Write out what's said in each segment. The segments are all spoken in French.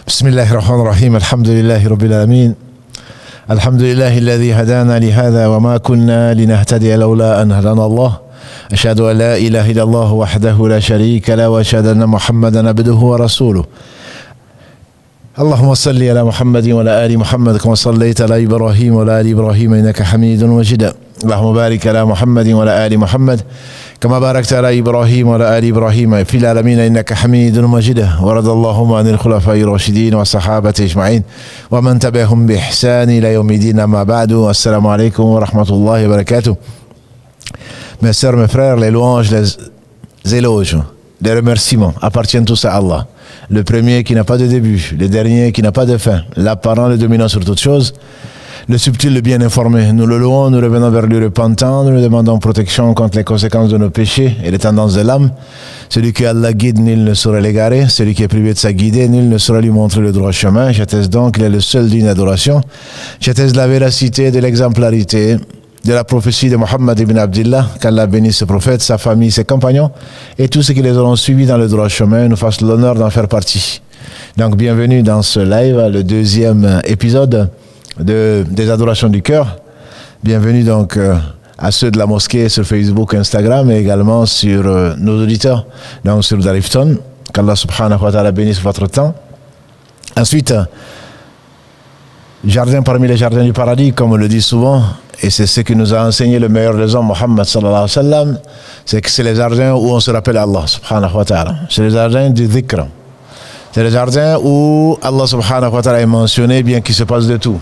بسم الله الرحمن الرحيم الحمد لله رب العالمين الحمد لله الذي هدانا لهذا وما كنا لنهتدي لولا أن هدانا الله أشهد أن لا إله إلا الله وحده لا شريك له وأشهد أن محمدا عبده ورسوله اللهم صل على محمد وعلى آل محمد كما صليت على إبراهيم وعلى آل إبراهيم إنك حميد مجيد اللهم بارك على محمد وعلى آل محمد كما باركت على إبراهيم وعلى آل إبراهيم في العالمين إنك حميد مجيد ورضى اللهم عن الخلفاء الراشدين والصحابة أجمعين ومن تبعهم بإحسان إلى يوم الدين أما بعد السلام عليكم ورحمة الله وبركاته. Mes sœurs, mes frères, les louanges, les éloges, les remerciements appartiennent tous à Allah. Le premier qui n'a pas de début, le dernier qui n'a pas de fin, l'apparent, le dominant sur toutes choses, le subtil, le bien informé. Nous le louons, nous revenons vers lui repentant, nous lui demandons protection contre les conséquences de nos péchés et les tendances de l'âme. Celui que Allah guide, nul ne saurait l'égarer. Celui qui est privé de sa guidée, nul ne saurait lui montrer le droit chemin. J'atteste donc qu'il est le seul digne d'adoration. J'atteste de la véracité, de l'exemplarité, de la prophétie de Mohammed ibn Abdillah, qu'Allah bénisse ce prophète, sa famille, ses compagnons et tous ceux qui les auront suivis dans le droit chemin, nous fassent l'honneur d'en faire partie. Donc bienvenue dans ce live, le deuxième épisode des adorations du cœur. Bienvenue donc à ceux de la mosquée sur Facebook, Instagram et également sur nos auditeurs, donc sur Darifton. Qu'Allah subhanahu wa ta'ala bénisse votre temps. Ensuite, jardin parmi les jardins du paradis, comme on le dit souvent, et c'est ce que nous a enseigné le meilleur des hommes, Muhammad sallallahu alayhi wa sallam, c'est que c'est les jardins où on se rappelle Allah subhanahu wa ta'ala. C'est les jardins du dhikr. C'est les jardins où Allah subhanahu wa ta'ala est mentionné, bien qu'il se passe de tout.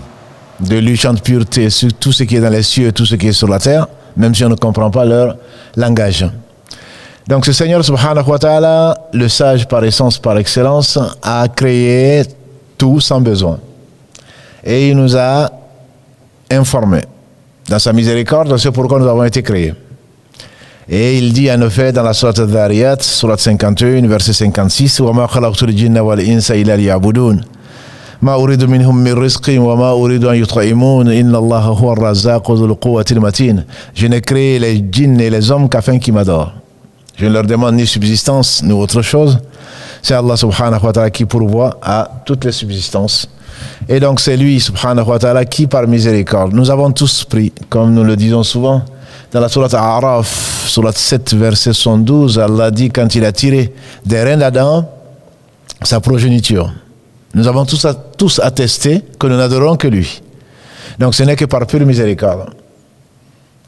De lui chante pureté sur tout ce qui est dans les cieux et tout ce qui est sur la terre, même si on ne comprend pas leur langage. Donc ce Seigneur subhanahu wa ta'ala, le sage par essence, par excellence, a créé tout sans besoin. Et il nous a informés dans sa miséricorde, c'est pourquoi nous avons été créés. Et il dit en effet dans la sourate Al-Dhariyat, sourate 51, verset 56, وَمَا خَلَقْتُ الْجِنَّ وَالْإِنسَ إِلَّا لِيَعْبُدُونَ ما أريد منهم من رزق وما أريد أن يطعمون إن الله هو الرزاق ذو القوة المتين. Je n'ai créé les djinns et les hommes qu'afin qu'ils m'adorent. Je ne leur demande ni subsistance ni autre chose. C'est Allah subhanahu wa ta'ala qui pourvoit à toutes les subsistances. Et donc c'est lui subhanahu wa ta'ala qui par miséricorde. Nous avons tous pris, comme nous le disons souvent, dans la sourate A'raf, sourate 7, verset 112, Allah dit quand il a tiré des reins d'Adam, sa progéniture. Nous avons tous attesté que nous n'adorons que lui. Donc ce n'est que par pure miséricorde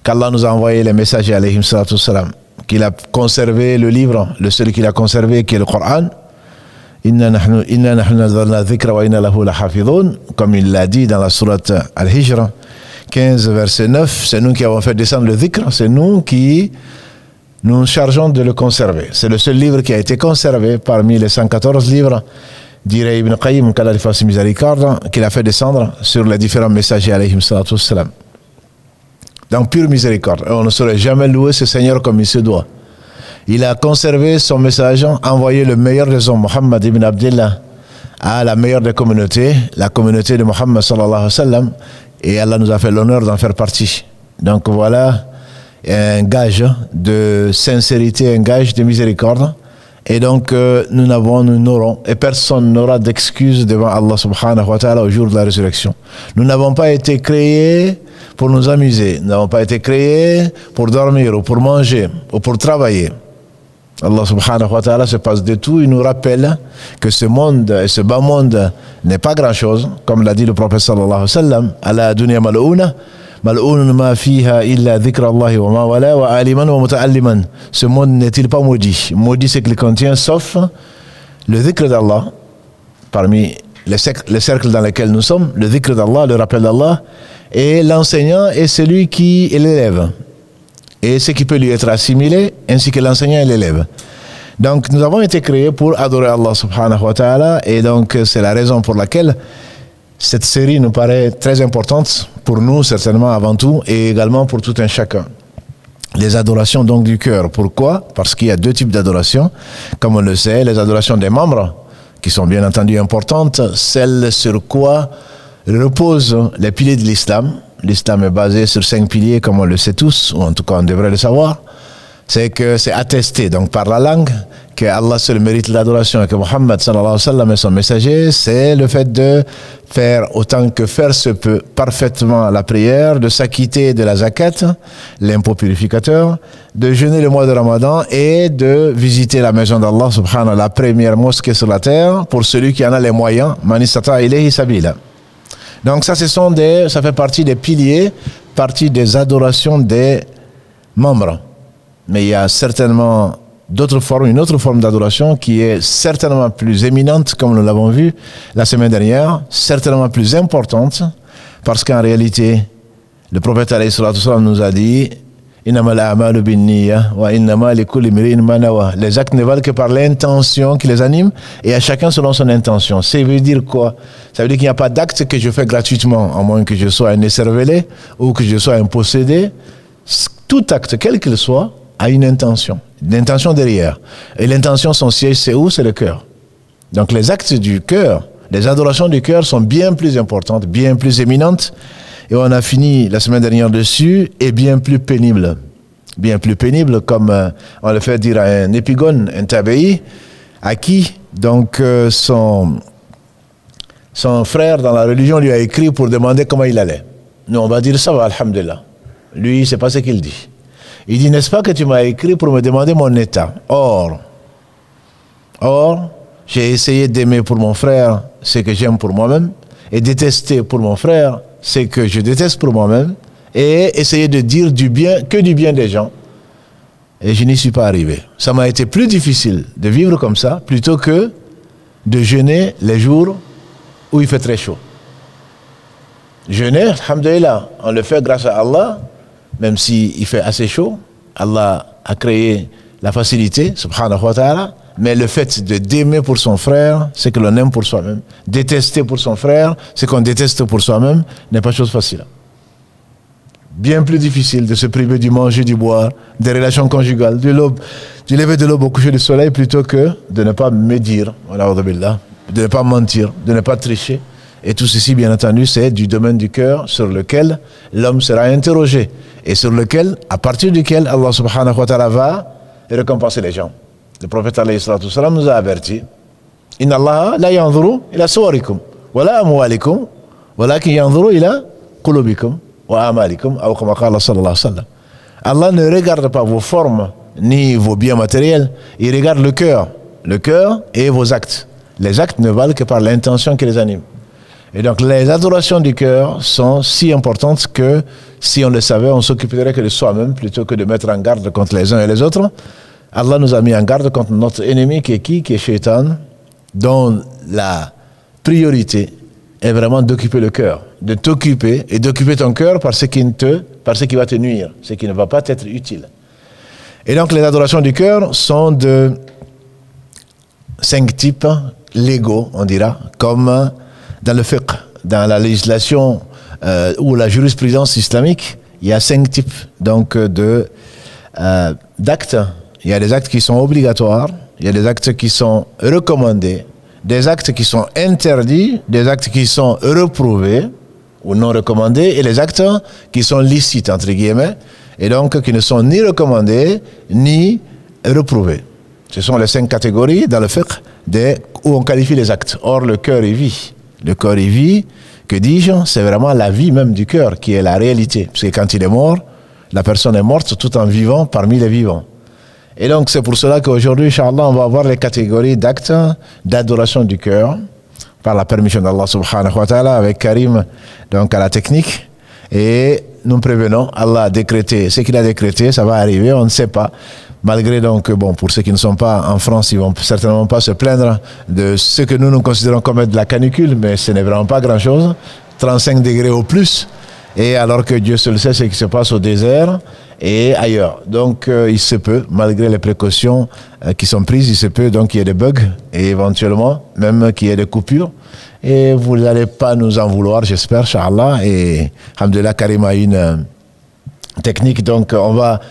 qu'Allah nous a envoyé les messagers alayhim salatu wassalam, qu'il a conservé le livre, le seul qu'il a conservé qui est le Coran. Inna nahnu nazzalna dhikra wa inna lahu lahafidhun, comme il l'a dit dans la sourate Al-Hijr 15 verset 9, c'est nous qui avons fait descendre le dhikr, c'est nous qui nous chargeons de le conserver. C'est le seul livre qui a été conservé parmi les 114 livres, dirait Ibn Qayyim, qu'Allah lui fasse miséricorde, qu'il a fait descendre sur les différents messagers alayhim salatu wassalam. Donc pure miséricorde. On ne saurait jamais louer ce Seigneur comme il se doit. Il a conservé son message, envoyé le meilleur des hommes, Muhammad ibn Abdillah, à la meilleure des communautés, la communauté de Muhammad sallallahu alayhi wa sallam, et Allah nous a fait l'honneur d'en faire partie. Donc voilà un gage de sincérité, un gage de miséricorde. Et donc nous n'aurons, et personne n'aura d'excuses devant Allah subhanahu wa ta'ala au jour de la résurrection. Nous n'avons pas été créés pour nous amuser, nous n'avons pas été créés pour dormir ou pour manger ou pour travailler. Allah subhanahu wa ta'ala se passe de tout, il nous rappelle que ce monde et ce bas monde n'est pas grand chose, comme l'a dit le prophète sallallahu alayhi wa sallam, ala dunya mal'ouna, mal'oun ma fiha illa dhikra Allahi wa ma wala wa aliman wa muta'alliman. Ce monde n'est-il pas maudit? Maudit c'est qu'il contient sauf le dhikr d'Allah, parmi les cercles dans lesquels nous sommes, le dhikr d'Allah, le rappel d'Allah, et l'enseignant est celui qui est l'élève. Et ce qui peut lui être assimilé, ainsi que l'enseignant et l'élève. Donc nous avons été créés pour adorer Allah subhanahu wa ta'ala, et donc c'est la raison pour laquelle cette série nous paraît très importante pour nous certainement avant tout, et également pour tout un chacun. Les adorations donc du cœur. Pourquoi? Parce qu'il y a deux types d'adorations, comme on le sait, les adorations des membres, qui sont bien entendu importantes, celles sur quoi reposent les piliers de l'islam. L'islam est basé sur 5 piliers, comme on le sait tous, ou en tout cas on devrait le savoir. c'est que c'est attesté donc par la langue que Allah seul mérite l'adoration et que Muhammad sallallahu alayhi wa sallam est son messager, c'est le fait de faire autant que faire se peut parfaitement la prière, de s'acquitter de la zakat, l'impôt purificateur, de jeûner le mois de Ramadan et de visiter la maison d'Allah subhanahu, la première mosquée sur la terre pour celui qui en a les moyens, man istata ilayhi sabila. Donc ça fait partie des piliers, partie des adorations des membres. Mais il y a certainement une autre forme d'adoration qui est certainement plus éminente, comme nous l'avons vu la semaine dernière, certainement plus importante, parce qu'en réalité, le prophète alayhi salatu wasalam nous a dit les actes ne valent que par l'intention qui les anime, et à chacun selon son intention. Ça veut dire quoi? Ça veut dire qu'il n'y a pas d'acte que je fais gratuitement, à moins que je sois un écervelé ou que je sois un possédé. Tout acte, quel qu'il soit, a une intention derrière. Et l'intention, son siège, c'est où? C'est le cœur. Donc les actes du cœur, les adorations du cœur sont bien plus importantes, bien plus éminentes. Et on a fini la semaine dernière dessus, et bien plus pénibles. Bien plus pénibles, comme on le fait dire à un épigone, un tabeï, à qui donc son frère dans la religion lui a écrit pour demander comment il allait. Nous on va dire ça va, alhamdulillah. Lui, c'est pas ce qu'il dit. Il dit, n'est-ce pas que tu m'as écrit pour me demander mon état? Or, j'ai essayé d'aimer pour mon frère ce que j'aime pour moi-même, et détester pour mon frère ce que je déteste pour moi-même, et essayer de dire du bien des gens. Et je n'y suis pas arrivé. Ça m'a été plus difficile de vivre comme ça, plutôt que de jeûner les jours où il fait très chaud. Jeûner, alhamdulillah, on le fait grâce à Allah. Même s'il fait assez chaud, Allah a créé la facilité, subhanahu wa ta'ala, mais le fait d'aimer pour son frère, c'est que l'on aime pour soi-même. Détester pour son frère, c'est qu'on déteste pour soi-même, n'est pas chose facile. Bien plus difficile de se priver du manger, du boire, des relations conjugales, du lever de l'aube au coucher du soleil, plutôt que de ne pas médire, de ne pas mentir, de ne pas tricher. Et tout ceci, bien entendu, c'est du domaine du cœur sur lequel l'homme sera interrogé et sur lequel, à partir duquel Allah subhanahu wa ta'ala va récompenser les gens. Le prophète alayhi salatu wasalam nous a averti: Inna Allah la yanzuru ila suwarikum wa la amwalikum walakin yanzuru ila qulubikum wa amalikum, aw kama qala sallallahu alayhi wa sallam. Allah ne regarde pas vos formes ni vos biens matériels, il regarde le cœur et vos actes. Les actes ne valent que par l'intention qui les anime. Et donc les adorations du cœur sont si importantes que si on le savait, on s'occuperait que de soi-même plutôt que de mettre en garde contre les uns et les autres. Allah nous a mis en garde contre notre ennemi qui est qui? Qui est Shaitan, dont la priorité est vraiment d'occuper le cœur, de t'occuper et d'occuper ton cœur par ce qui va te nuire, ce qui ne va pas t'être utile. Et donc les adorations du cœur sont de 5 types légaux, on dira, comme dans le fiqh, dans la législation ou la jurisprudence islamique, il y a 5 types donc d'actes. Il y a des actes qui sont obligatoires, il y a des actes qui sont recommandés, des actes qui sont interdits, des actes qui sont reprouvés ou non recommandés, et les actes qui sont licites, entre guillemets, et donc qui ne sont ni recommandés ni reprouvés. Ce sont les 5 catégories dans le fiqh où on qualifie les actes. Or, le cœur est vie. Le corps est vie, que dis-je? C'est vraiment la vie même du cœur qui est la réalité. Parce que quand il est mort, la personne est morte tout en vivant parmi les vivants. Et donc c'est pour cela qu'aujourd'hui, Inch'Allah, on va voir les catégories d'actes d'adoration du cœur, par la permission d'Allah subhanahu wa ta'ala, avec Karim, donc à la technique. Et nous prévenons, Allah a décrété ce qu'il a décrété, ça va arriver, on ne sait pas. Malgré donc, bon, pour ceux qui ne sont pas en France, ils vont certainement pas se plaindre de ce que nous considérons comme être de la canicule, mais ce n'est vraiment pas grand-chose, 35 degrés au plus, et alors que Dieu seul sait ce qui se passe au désert et ailleurs. Donc il se peut, malgré les précautions qui sont prises, il se peut donc qu'il y ait des bugs, et éventuellement même qu'il y ait des coupures, et vous n'allez pas nous en vouloir, j'espère, Inch'Allah, et alhamdoulilah, Karim a une technique, donc on va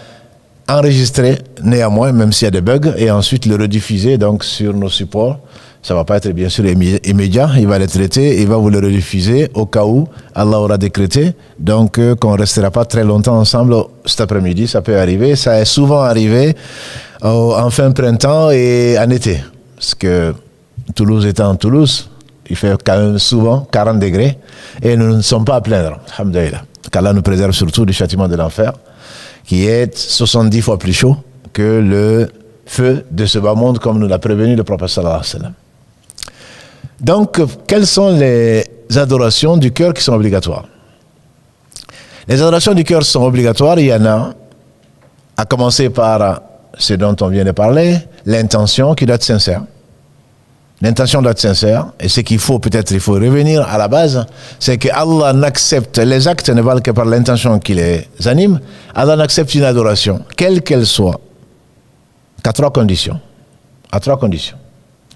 enregistrer néanmoins, même s'il y a des bugs, et ensuite le rediffuser donc sur nos supports, Ça ne va pas être bien sûr immédiat, il va les traiter, il va vous le refuser au cas où Allah aura décrété. Donc qu'on ne restera pas très longtemps ensemble cet après-midi, ça peut arriver. Ça est souvent arrivé en fin printemps et en été. Parce que Toulouse étant Toulouse, il fait quand même souvent 40 degrés et nous ne sommes pas à plaindre. Alhamdulillah. Qu'Allah nous préserve surtout du châtiment de l'enfer, qui est 70 fois plus chaud que le feu de ce bas monde, comme nous l'a prévenu le prophète sallallahu alayhi wa sallam. Donc, quelles sont les adorations du cœur qui sont obligatoires? Les adorations du cœur sont obligatoires, il y en a, à commencer par ce dont on vient de parler, l'intention qui doit être sincère. L'intention doit être sincère, et ce qu'il faut, peut-être, il faut revenir à la base, c'est que Allah n'accepte, les actes ne valent que par l'intention qui les anime. Allah n'accepte une adoration, quelle qu'elle soit, qu'à trois conditions. À trois conditions.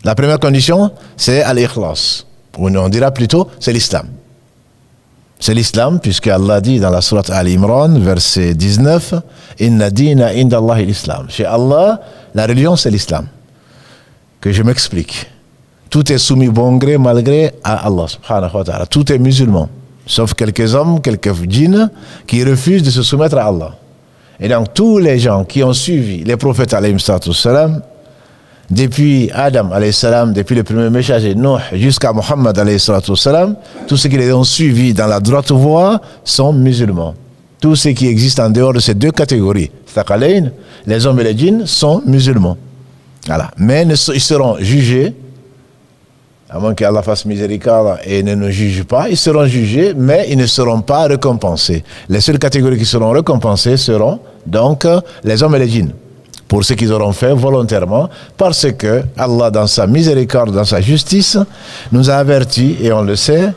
La première condition, c'est al-ikhlas. On dira plutôt, c'est l'islam. C'est l'islam, puisque Allah dit dans la sourate Al-Imran, verset 19, « Inna dina inda Allahi l'islam ». Chez Allah, la religion, c'est l'islam. Que je m'explique. Tout est soumis bon gré, mal gré à Allah, subhanahu wa ta'ala. Tout est musulman. Sauf quelques hommes, quelques djinns, qui refusent de se soumettre à Allah. Et donc, tous les gens qui ont suivi les prophètes, alayhim salam, depuis Adam, alayhi salam, depuis le premier messager, Nuh, jusqu'à Muhammad, alayhi salam, tous ceux qui les ont suivis dans la droite voie sont musulmans. Tous ceux qui existent en dehors de ces deux catégories, les hommes et les djinns, sont musulmans. Voilà. Mais ils seront jugés, à moins qu'Allah fasse miséricorde et ne nous juge pas, ils seront jugés, mais ils ne seront pas récompensés. Les seules catégories qui seront récompensées seront donc les hommes et les djinns, pour ce qu'ils auront fait volontairement, parce que Allah, dans sa miséricorde, dans sa justice, nous a avertis, et on le sait,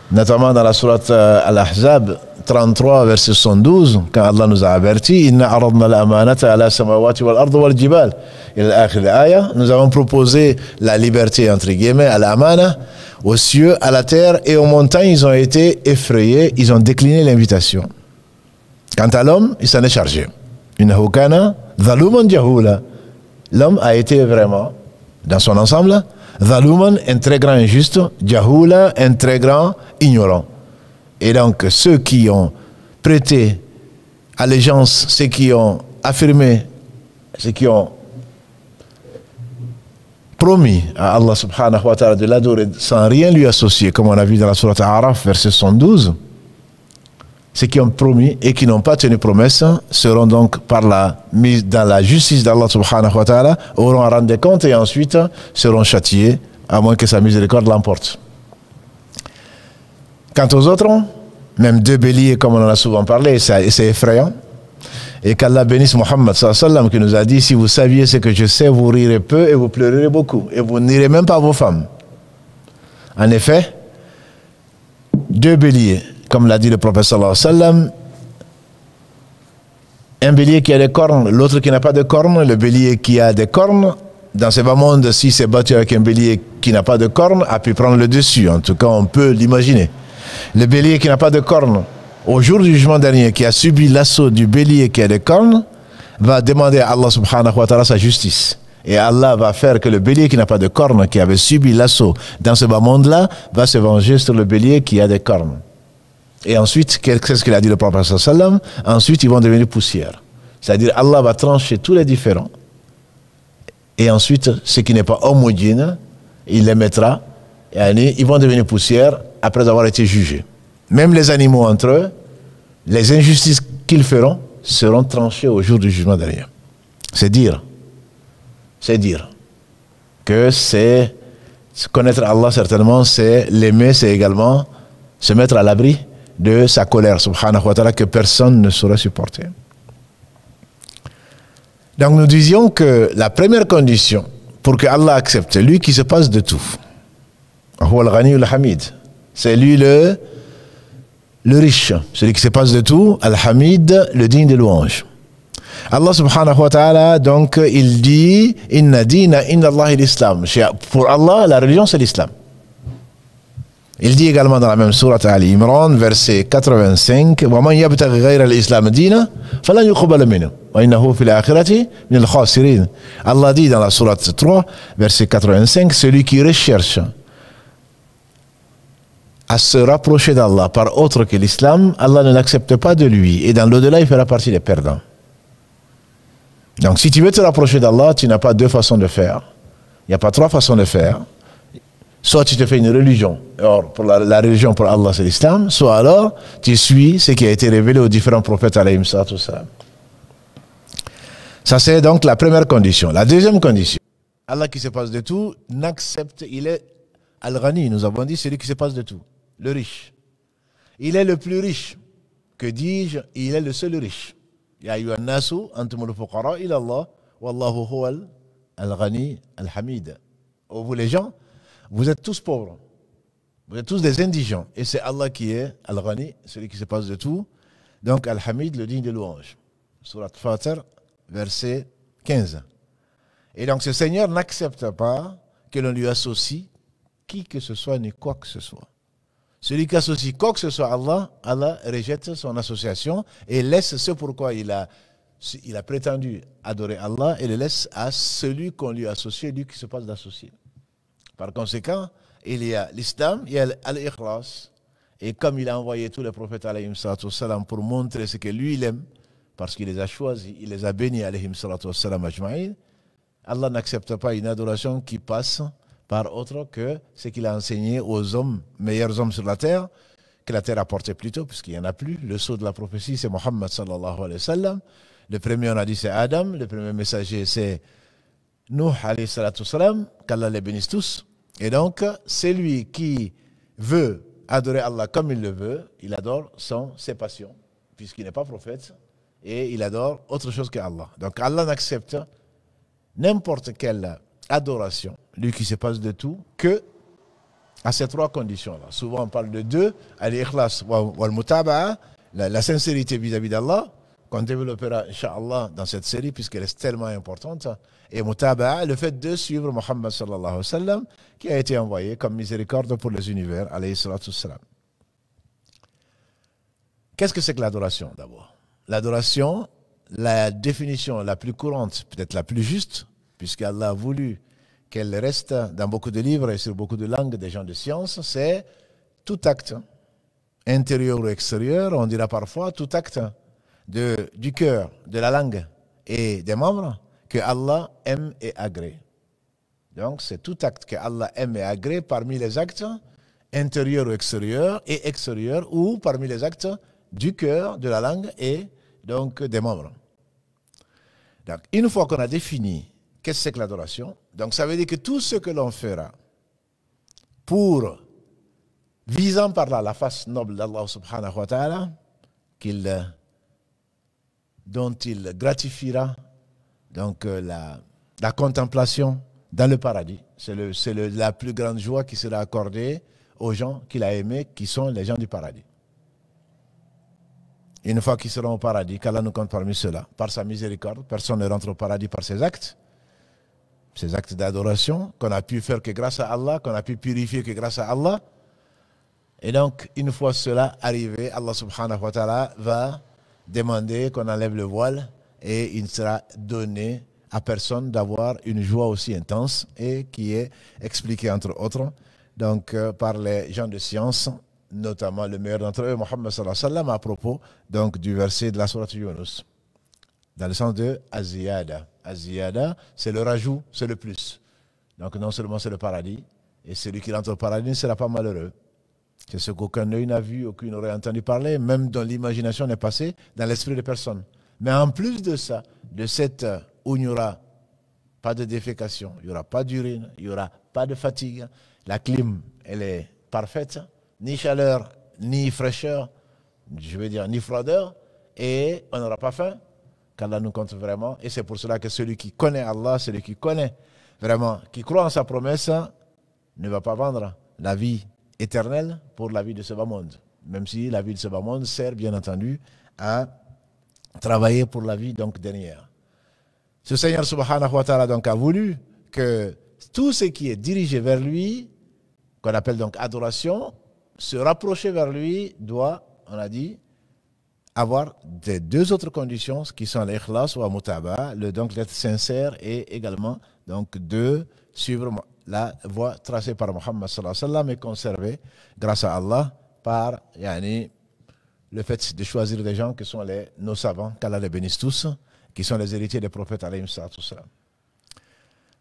notamment dans la sourate Al-Ahzab 33, verset 72, quand Allah nous a avertis, « Inna aradna al-amanata ala samawati wal-ardu wal-jibal » nous avons proposé la liberté, entre guillemets, à l'amana, aux cieux, à la terre et aux montagnes. Ils ont été effrayés, ils ont décliné l'invitation. Quant à l'homme, il s'en est chargé. Innahu kana zaluman jahula. L'homme a été vraiment, dans son ensemble, zaluman, un très grand injuste, jahula, un très grand ignorant. Et donc, ceux qui ont prêté allégeance, ceux qui ont affirmé, ceux qui ont promis à Allah subhanahu wa ta'ala de l'adorer sans rien lui associer, comme on a vu dans la sourate Araf, verset 112, ceux qui ont promis et qui n'ont pas tenu promesse seront donc par la mise dans la justice d'Allah subhanahu wa ta'ala, auront à rendre des comptes et ensuite seront châtiés, à moins que sa miséricorde l'emporte. Quant aux autres, même deux béliers, comme on en a souvent parlé, c'est effrayant. Et qu'Allah bénisse Muhammad sallallahu alayhi wa sallam, qui nous a dit, si vous saviez ce que je sais, vous rirez peu et vous pleurerez beaucoup. Et vous n'irez même pas à vos femmes. En effet, deux béliers, comme l'a dit le prophète sallallahu alayhi wa sallam, un bélier qui a des cornes, l'autre qui n'a pas de cornes, le bélier qui a des cornes, dans ce bas monde, si c'est battu avec un bélier qui n'a pas de cornes, a pu prendre le dessus. En tout cas, on peut l'imaginer. Le bélier qui n'a pas de cornes, au jour du jugement dernier, qui a subi l'assaut du bélier qui a des cornes, va demander à Allah subhanahu wa ta'ala sa justice. Et Allah va faire que le bélier qui n'a pas de cornes, qui avait subi l'assaut dans ce bas monde-là, va se venger sur le bélier qui a des cornes. Et ensuite, qu'est-ce qu'il a dit le prophète sallallahu alayhi wa sallam? Ensuite, ils vont devenir poussière. C'est-à-dire, Allah va trancher tous les différents. Et ensuite, ce qui n'est pas homogène, il les mettra, et ils vont devenir poussière après avoir été jugés. Même les animaux entre eux, les injustices qu'ils feront seront tranchées au jour du jugement dernier. C'est dire que c'est connaître Allah, certainement, c'est l'aimer, c'est également se mettre à l'abri de sa colère, subhanahu wa ta'ala, que personne ne saurait supporter. Donc nous disions que la première condition pour que Allah accepte, c'est lui qui se passe de tout. C'est lui le riche, celui qui se passe de tout, Al-Hamid, le digne de louange. Allah subhanahu wa ta'ala, donc, il dit Inna dina inna Allahi l'islam. Pour Allah, la religion, c'est l'islam. Il dit également dans la même sourate Ali Imran, verset 85, وَمَنْ يَبْتَغِ غَيْرَ الْإِسْلَامِ دِينًا فَلَنْ يُقْبَلَ مِنْهُ وَإِنَّهُ فِي الْآخِرَةِ مِنَ الْخَاسِرِينَ. Allah dit dans la sourate 3, verset 85, celui qui recherche à se rapprocher d'Allah par autre que l'islam, Allah ne l'accepte pas de lui. Et dans l'au-delà, il fera partie des perdants. Donc si tu veux te rapprocher d'Allah, tu n'as pas deux façons de faire. Il n'y a pas trois façons de faire. Soit tu te fais une religion. Or, pour la religion pour Allah, c'est l'islam. Soit alors, tu suis ce qui a été révélé aux différents prophètes, alayhim salatu wassalam. Ça, c'est donc la première condition. La deuxième condition, Allah qui se passe de tout, n'accepte, il est Al-Ghani, nous avons dit, celui qui se passe de tout. Le riche. Il est le plus riche. Que dis-je? Il est le seul riche. Ya ayyuhan nasu antumul fuqara ila Allah wallahu huwal al-ghani al-hamid. Oh, vous les gens, vous êtes tous pauvres. Vous êtes tous des indigents. Et c'est Allah qui est al-ghani, celui qui se passe de tout. Donc al-hamid, le digne de louange. Surat Fatir, verset 15. Et donc ce Seigneur n'accepte pas que l'on lui associe qui que ce soit ni quoi que ce soit. Celui qui associe quoi que ce soit à Allah, Allah rejette son association et laisse ce pourquoi il a prétendu adorer Allah et le laisse à celui qu'on lui associe, lui qui se passe d'associer. Par conséquent, il y a l'islam, il y a al-ikhlas. Et comme il a envoyé tous les prophètes alayhim salatu wassalam pour montrer ce que lui il aime, parce qu'il les a choisis, il les a bénis alayhim salatu wassalam ajma'in, Allah n'accepte pas une adoration qui passe par autre que ce qu'il a enseigné aux hommes, meilleurs hommes sur la terre, que la terre a porté plus tôt, puisqu'il n'y en a plus. Le sceau de la prophétie, c'est Mohammed sallallahu alayhi wa sallam. Le premier, on a dit, c'est Adam. Le premier messager, c'est Nuh alayhi salatu wassalam, qu'Allah les bénisse tous. Et donc, c'est lui qui veut adorer Allah comme il le veut, il adore ses passions, puisqu'il n'est pas prophète, et il adore autre chose que Allah. Donc, Allah n'accepte n'importe quelle adoration, lui qui se passe de tout, que à ces trois conditions-là. Souvent on parle de deux, al-ikhlas wal-mutaba'a, la sincérité vis-à-vis d'Allah, qu'on développera, Inch'Allah, dans cette série, puisqu'elle est tellement importante, et mutaba'a, le fait de suivre Muhammad sallallahu alayhi wa sallam, qui a été envoyé comme miséricorde pour les univers, alayhi salatu wassalam. Qu'est-ce que c'est que l'adoration, d'abord? L'adoration, la définition la plus courante, peut-être la plus juste, puisqu'Allah a voulu qu'elle reste dans beaucoup de livres et sur beaucoup de langues des gens de science, c'est tout acte, intérieur ou extérieur, on dira parfois tout acte du cœur, de la langue et des membres que Allah aime et agrée. Donc c'est tout acte que Allah aime et agrée parmi les actes intérieurs ou extérieurs ou parmi les actes du cœur, de la langue et donc des membres. Donc une fois qu'on a défini qu'est-ce que c'est que l'adoration? Donc ça veut dire que tout ce que l'on fera pour, visant par là la face noble d'Allah subhanahu wa ta'ala, dont il gratifiera donc la contemplation dans le paradis. C'est la plus grande joie qui sera accordée aux gens qu'il a aimés, qui sont les gens du paradis. Une fois qu'ils seront au paradis, qu'Allah nous compte parmi ceux-là, par sa miséricorde, personne ne rentre au paradis par ses actes d'adoration, qu'on a pu faire que grâce à Allah, qu'on a pu purifier que grâce à Allah. Et donc, une fois cela arrivé, Allah subhanahu wa ta'ala va demander qu'on enlève le voile et il ne sera donné à personne d'avoir une joie aussi intense et qui est expliquée entre autres donc, par les gens de science, notamment le meilleur d'entre eux, Mohammed sallallahu alayhi wa sallam, à propos donc, du verset de la sourate Yunus, dans le sens de Aziyada. Aziyada, c'est le rajout, c'est le plus. Donc non seulement c'est le paradis, et celui qui rentre au paradis ne sera pas malheureux. C'est ce qu'aucun œil n'a vu, aucun n'aurait entendu parler, même dans l'imagination n'est passé, dans l'esprit de personne. Mais en plus de ça, de cette où il n'y aura pas de défécation, il n'y aura pas d'urine, il n'y aura pas de fatigue, la clim, elle est parfaite, ni chaleur, ni fraîcheur, je veux dire ni froideur, et on n'aura pas faim, qu'Allah nous compte vraiment. Et c'est pour cela que celui qui connaît Allah, celui qui connaît vraiment, qui croit en sa promesse, ne va pas vendre la vie éternelle pour la vie de ce bas monde. Même si la vie de ce bas monde sert bien entendu à travailler pour la vie donc dernière. Ce Seigneur subhanahu wa ta'ala donc a voulu que tout ce qui est dirigé vers lui, qu'on appelle donc adoration, se rapprocher vers lui doit, on a dit, avoir des deux autres conditions qui sont l'ikhlas ou la mutaba, donc d'être sincère et également donc de suivre la voie tracée par Muhammad sallallahu alayhi wa sallam et conservée grâce à Allah par le fait de choisir des gens qui sont nos savants, qu'Allah les bénisse tous, qui sont les héritiers des prophètes alayhim salatu wassalam.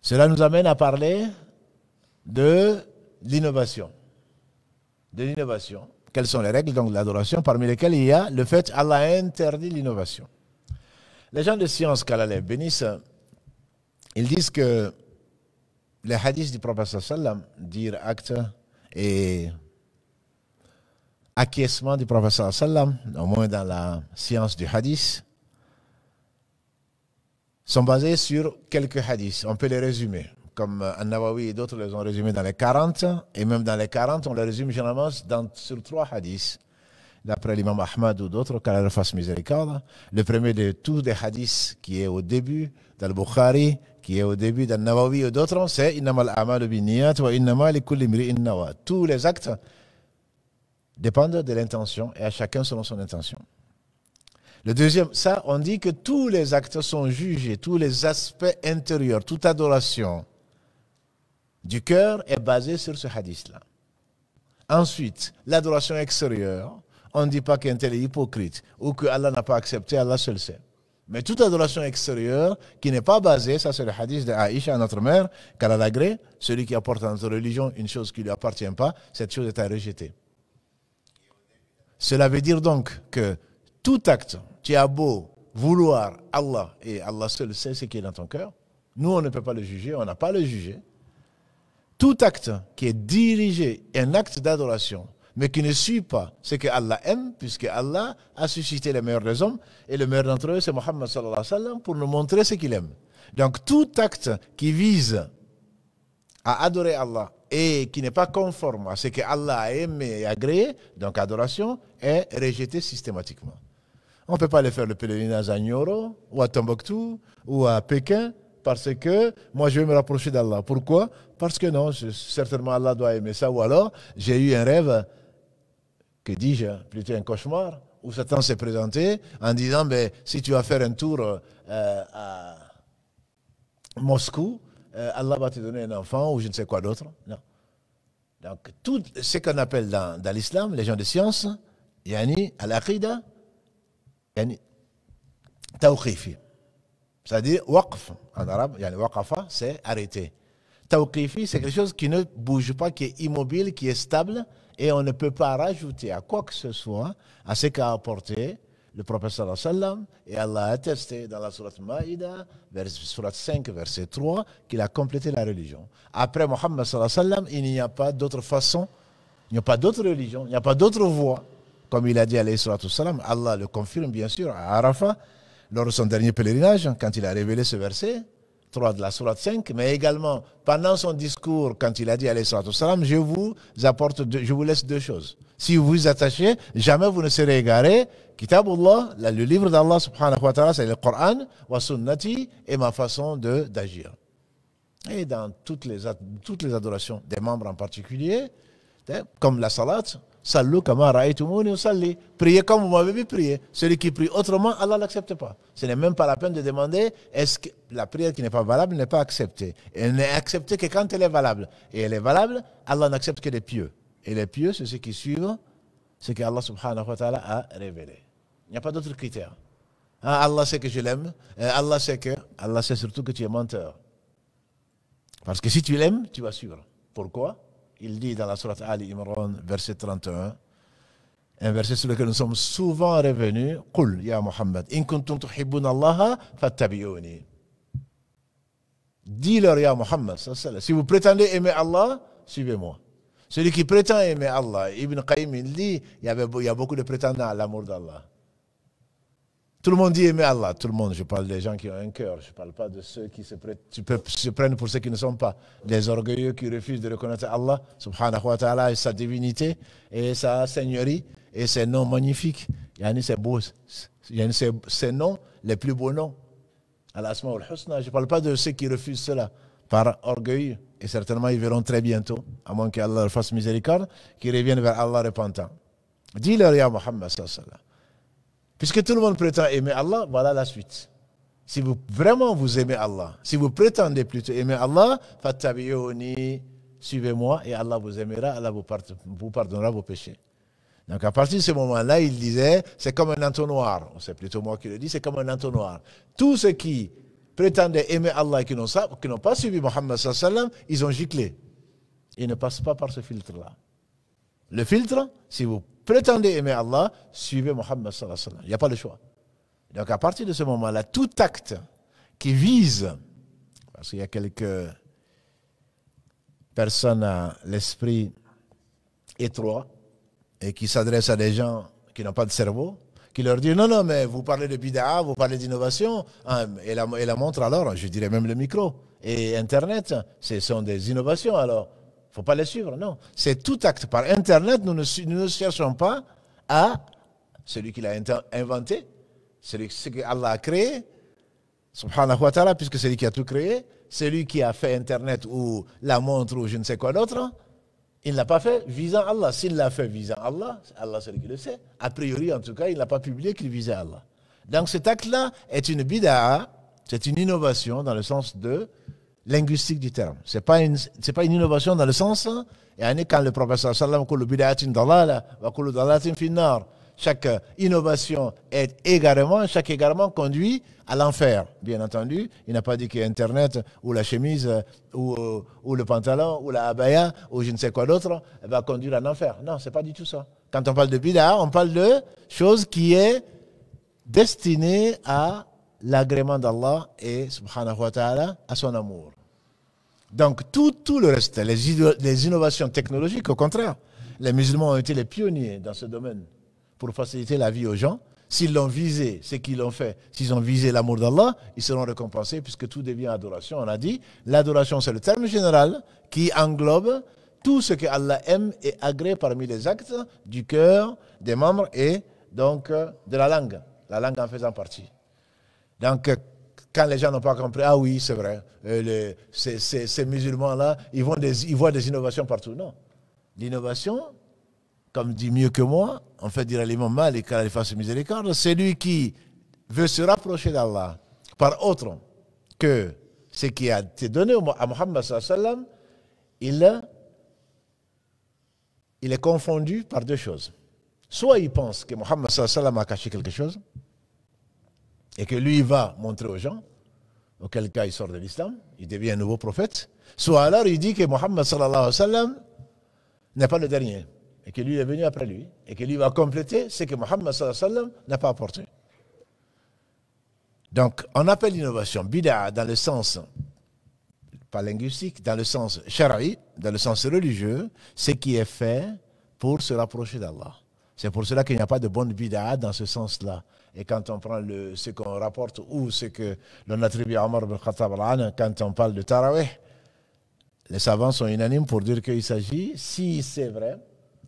Cela nous amène à parler de l'innovation. Quelles sont les règles donc de l'adoration, parmi lesquelles il y a le fait qu'Allah a interdit l'innovation. Les gens de science, qu'Allah les bénisse, ils disent que les hadiths du prophète sallam, dire acte et acquiescement du prophète sallam, au moins dans la science du hadith, sont basés sur quelques hadiths. On peut les résumer, comme An-Nawawi et d'autres les ont résumés dans les 40, et même dans les 40, on les résume généralement sur 3 hadiths. D'après l'imam Ahmad ou d'autres, qu'Allah leur fasse miséricorde. Le premier de tous les hadiths qui est au début d'Al-Bukhari, qui est au début d'An-Nawawi ou d'autres, c'est « Innamal a'malu binniyat wa innama likulli imri'in nawa ». Tous les actes dépendent de l'intention et à chacun selon son intention. Le deuxième, ça, on dit que tous les actes sont jugés, tous les aspects intérieurs, toute adoration du cœur est basée sur ce hadith-là. Ensuite, l'adoration extérieure, on ne dit pas qu'un tel est hypocrite ou que Allah n'a pas accepté, Allah seul sait. Mais toute adoration extérieure qui n'est pas basée, ça c'est le hadith d'Aïcha, notre mère, qu'Allah l'agrée, celui qui apporte à notre religion une chose qui ne lui appartient pas, cette chose est à rejeter. Cela veut dire donc que tout acte, tu as beau vouloir Allah, et Allah seul sait ce qui est dans ton cœur, nous on ne peut pas le juger, on n'a pas à le juger. Tout acte qui est dirigé, un acte d'adoration, mais qui ne suit pas ce que Allah aime, puisque Allah a suscité les meilleurs des hommes, et le meilleur d'entre eux, c'est Muhammad sallallahu alayhi wa sallam, pour nous montrer ce qu'il aime. Donc tout acte qui vise à adorer Allah et qui n'est pas conforme à ce que Allah a aimé et agréé, donc adoration, est rejeté systématiquement. On ne peut pas aller faire le pèlerinage à Nioro, ou à Tombouctou, ou à Pékin, parce que moi je vais me rapprocher d'Allah. Pourquoi? Parce que non, certainement Allah doit aimer ça, ou alors j'ai eu un rêve, que dis-je, plutôt un cauchemar, où Satan s'est présenté en disant, si tu vas faire un tour à Moscou, Allah va te donner un enfant ou je ne sais quoi d'autre. Non. Donc tout ce qu'on appelle dans l'islam, les gens de science, yani al-aqida, yani tawqifi. C'est-à-dire waqf en arabe, yani waqafa, c'est arrêter. Tawqifi, c'est quelque chose qui ne bouge pas, qui est immobile, qui est stable, et on ne peut pas rajouter à quoi que ce soit à ce qu'a apporté le prophète sallallahu alayhi wa sallam, et Allah a attesté dans la sourate Maïda, sourate 5, verset 3, qu'il a complété la religion. Après Muhammad sallallahu alayhi wa sallam, il n'y a pas d'autre façon, il n'y a pas d'autre religion, il n'y a pas d'autre voie. Comme il a dit alayhi salatu wassalam, Allah le confirme bien sûr à Arafat, lors de son dernier pèlerinage, quand il a révélé ce verset 3 de la sourate 5, mais également pendant son discours, quand il a dit alayhi salatu wassalam, je vous laisse 2 choses. Si vous vous attachez, jamais vous ne serez égarés. Kitabullah, le livre d'Allah subhanahu wa ta'ala, c'est le Coran, wa sunnati, et ma façon d'agir. Et dans toutes les adorations des membres en particulier, comme la salat, sallu kama ra'aytumuni usalli, priez comme vous m'avez vu prier. Celui qui prie autrement, Allah ne l'accepte pas. Ce n'est même pas la peine de demander est-ce que la prière qui n'est pas valable n'est pas acceptée. Elle n'est acceptée que quand elle est valable. Et elle est valable, Allah n'accepte que les pieux. Et les pieux, c'est ceux qui suivent ce que Allah subhanahu wa ta'ala a révélé. Il n'y a pas d'autre critère. Allah sait que je l'aime. Allah sait surtout que tu es menteur. Parce que si tu l'aimes, tu vas suivre. Pourquoi? Il dit dans la sourate Ali Imran, verset 31, un verset sur lequel nous sommes souvent revenus, Qul ya Muhammad, in kuntum tuhibbuna Allah, fattabi'uni. Dis-leur ya Muhammad, si vous prétendez aimer Allah, suivez-moi. Celui qui prétend aimer Allah, Ibn Qayyim, il dit, il y a beaucoup de prétendants à l'amour d'Allah. Tout le monde dit aimer Allah, tout le monde. Je parle des gens qui ont un cœur, je ne parle pas de ceux qui se prennent pour ceux qui ne sont pas. Des orgueilleux qui refusent de reconnaître Allah, subhanahu wa ta'ala, et sa divinité, et sa seigneurie, et ses noms magnifiques. Yani c'est beau, yani ses noms, les plus beaux noms. Al-Asma al-Husna, je ne parle pas de ceux qui refusent cela par orgueil et certainement ils verront très bientôt, à moins qu'Allah leur fasse miséricorde, qu'ils reviennent vers Allah repentant. Dis-leur, ya Muhammad sallallahu alayhi wa sallam, puisque tout le monde prétend aimer Allah, voilà la suite. Si vous vraiment vous aimez Allah, si vous prétendez plutôt aimer Allah, fattabi'uni, suivez-moi et Allah vous aimera, Allah vous pardonnera vos péchés. Donc à partir de ce moment-là, il disait, c'est comme un entonnoir, c'est plutôt moi qui le dis, c'est comme un entonnoir. Tous ceux qui prétendaient aimer Allah et qui n'ont pas suivi Muhammad sallallahu alayhi wa sallam, ils ont giclé. Ils ne passent pas par ce filtre-là. Le filtre, si vous prétendez aimer Allah, suivez Muhammad sallallahu alayhi wa sallam. Il n'y a pas le choix. Donc à partir de ce moment-là, tout acte qui vise, parce qu'il y a quelques personnes à l'esprit étroit et qui s'adressent à des gens qui n'ont pas de cerveau, qui leur disent non, mais vous parlez de bid'a, vous parlez d'innovation, et la montre alors, je dirais même le micro, et Internet, ce sont des innovations alors, il ne faut pas les suivre, non. C'est tout acte par Internet, nous ne cherchons pas à celui qui l'a inventé, ce que Allah a créé, subhanahu wa ta'ala, puisque c'est lui qui a tout créé, celui qui a fait Internet ou la montre ou je ne sais quoi d'autre, il ne l'a pas fait visant Allah. S'il l'a fait visant Allah, Allah c'est lui qui le sait. A priori, en tout cas, il n'a pas publié qu'il visait Allah. Donc cet acte-là est une bid'a, c'est une innovation dans le sens de linguistique du terme. C'est pas une innovation dans le sens, et quand le prophète sallallahu alayhi wa sallam, chaque innovation est chaque égarement conduit à l'enfer. Bien entendu, il n'a pas dit que Internet ou la chemise ou le pantalon ou la abaya ou je ne sais quoi d'autre va conduire à l'enfer. Non, c'est pas du tout ça. Quand on parle de bid'a, on parle de chose qui est destinée à l'agrément d'Allah et subhanahu wa ta'ala à son amour. Donc tout le reste, les innovations technologiques, au contraire, les musulmans ont été les pionniers dans ce domaine pour faciliter la vie aux gens. S'ils l'ont visé, c'est qu'ils l'ont fait. S'ils ont visé l'amour d'Allah, ils seront récompensés puisque tout devient adoration. On a dit, l'adoration c'est le terme général qui englobe tout ce que Allah aime et agrée parmi les actes du cœur, des membres et donc de la langue en faisant partie. Donc quand les gens n'ont pas compris, ah oui c'est vrai, ces musulmans-là, ils voient des innovations partout. Non, l'innovation, comme dit mieux que moi, en fait, dire à l'imam Malik, qu'Allah lui fasse miséricorde, c'est lui qui veut se rapprocher d'Allah par autre que ce qui a été donné à Muhammad sallallahu alayhi wa sallam, il est confondu par deux choses. Soit il pense que Muhammad sallallahu alayhi wa sallam a caché quelque chose et que lui il va montrer aux gens, auquel cas il sort de l'islam, il devient un nouveau prophète. Soit alors il dit que Muhammad sallallahu alayhi wa sallam n'est pas le dernier, et que lui est venu après lui, et que lui va compléter ce que Muhammad sallallahu alayhi wa sallam n'a pas apporté. Donc, on appelle l'innovation bid'a dans le sens, pas linguistique, dans le sens shara'i, dans le sens religieux, ce qui est fait pour se rapprocher d'Allah. C'est pour cela qu'il n'y a pas de bonne bid'a dans ce sens-là. Et quand on prend ce qu'on rapporte ou ce que l'on attribue à Omar ibn Khattab quand on parle de Tarawih, les savants sont unanimes pour dire qu'il s'agit, si c'est vrai,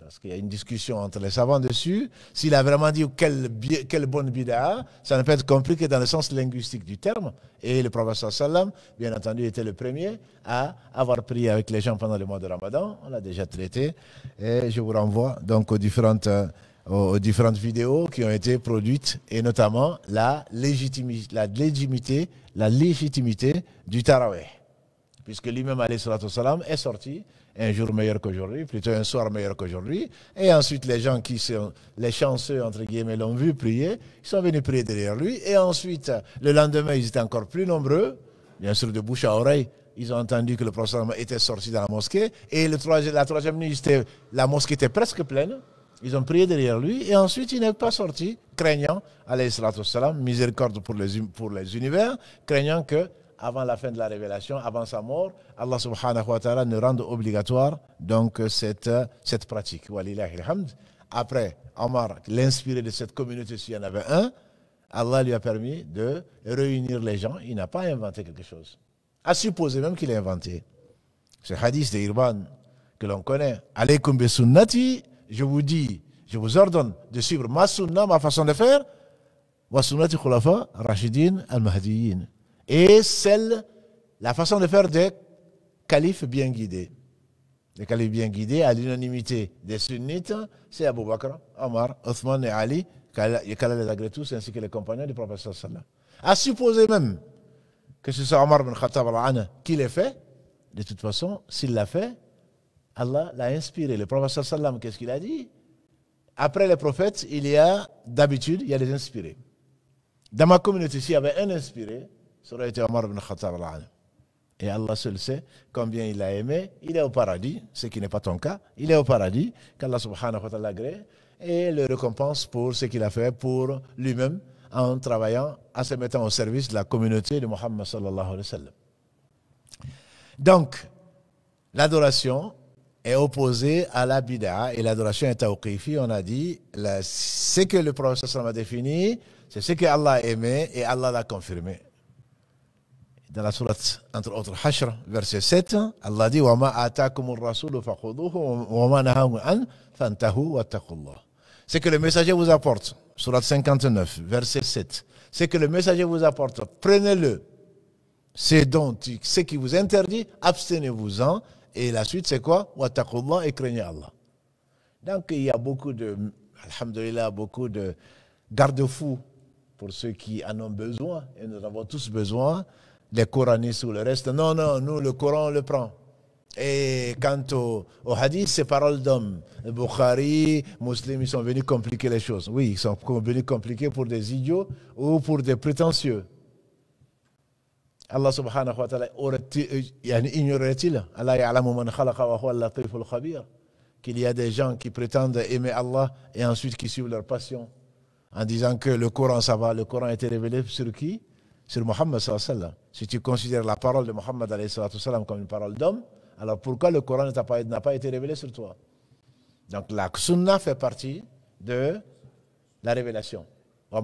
parce qu'il y a une discussion entre les savants dessus, s'il a vraiment dit quelle bonne bid'a, ça ne peut être compris que dans le sens linguistique du terme. Et le prophète sallam, bien entendu, était le premier à avoir prié avec les gens pendant le mois de Ramadan. On l'a déjà traité. Et je vous renvoie donc aux différentes vidéos qui ont été produites, et notamment la légitimité du Tarawih. Puisque lui-même, alayhi salatu wassalam, est sorti un jour meilleur qu'aujourd'hui, plutôt un soir meilleur qu'aujourd'hui. Et ensuite, les gens qui sont les chanceux, entre guillemets, l'ont vu prier, ils sont venus prier derrière lui. Et ensuite, le lendemain, ils étaient encore plus nombreux, bien sûr de bouche à oreille. Ils ont entendu que le prophète était sorti dans la mosquée. Et la troisième nuit, la mosquée était presque pleine. Ils ont prié derrière lui. Et ensuite, il n'est pas sorti, craignant, alayhi salatu wassalam, miséricorde pour les univers, craignant que, avant la fin de la révélation, avant sa mort, Allah subhanahu wa ta'ala ne rende obligatoire donc cette pratique. Walillahi alhamd. Après, Omar, l'inspiré de cette communauté, s'il y en avait un, Allah lui a permis de réunir les gens. Il n'a pas inventé quelque chose. À supposer même qu'il a inventé. Ce hadith de Irban que l'on connaît. Alaykum bi sunnati, je vous ordonne de suivre ma sunna, ma façon de faire, wa sunnati khulafa rashidin al-mahdiyyin. Et la façon de faire des califes bien guidés. Les califes bien guidés, à l'unanimité des sunnites, c'est Abu Bakr, Omar, Othman et Ali, qu'Allah les agrée tous, ainsi que les compagnons du prophète sallallahu. À supposer même que ce soit Omar bin Khattab qui l'ait fait, de toute façon, s'il l'a fait, Allah l'a inspiré. Le prophète sallallahu, qu'est-ce qu'il a dit? Après les prophètes, il y a d'habitude, il y a des inspirés. Dans ma communauté, s'il y avait un inspiré, ça aurait été Omar bin Khattab. Et Allah seul sait combien il a aimé. Il est au paradis, ce qui n'est pas ton cas. Il est au paradis, qu'Allah subhanahu wa ta'ala agrée, et le récompense pour ce qu'il a fait pour lui-même en travaillant, en se mettant au service de la communauté de Muhammad sallallahu alayhi wa sallam. Donc, l'adoration est opposée à la bid'a et l'adoration est tawqifi. On a dit, ce que le prophète sallallahu alayhi wa sallam a défini, c'est ce que Allah a aimé et Allah l'a confirmé. Dans la sourate, entre autres, Hashr, verset 7, Allah dit وَمَا آتَاكُمُ الرَّسُولُ فَخُذُوهُ وَمَا نَهَاكُمْ عَنْهُ فَانْتَهُوا وَاتَّقُوا اللَّهَ. C'est que le messager vous apporte, sourate 59, verset 7. C'est que le messager vous apporte, prenez-le. Ce qui vous interdit, abstenez-vous-en. Et la suite, c'est quoi? وَاتَّقُوا اللَّهَ, et craignez Allah. Donc, il y a beaucoup de, alhamdulillah, beaucoup de garde-fous pour ceux qui en ont besoin. Et nous avons tous besoin. Les coranistes ou le reste, non, nous, le Coran, on le prend. Et quant au hadith, c'est parole d'homme. Bukhari, Muslim, ils sont venus compliquer les choses. Oui, ils sont venus compliquer pour des idiots ou pour des prétentieux. Allah subhanahu wa ta'ala ignorerait-il qu'il y a des gens qui prétendent aimer Allah et ensuite qui suivent leur passion en disant que le Coran, ça va, le Coran a été révélé sur qui? Sur Muhammad sallallahu alayhi wa sallam. Si tu considères la parole de Muhammad sallallahu alayhi wa sallam comme une parole d'homme, alors pourquoi le Coran n'a pas été révélé sur toi? Donc la sunna fait partie de la révélation. Il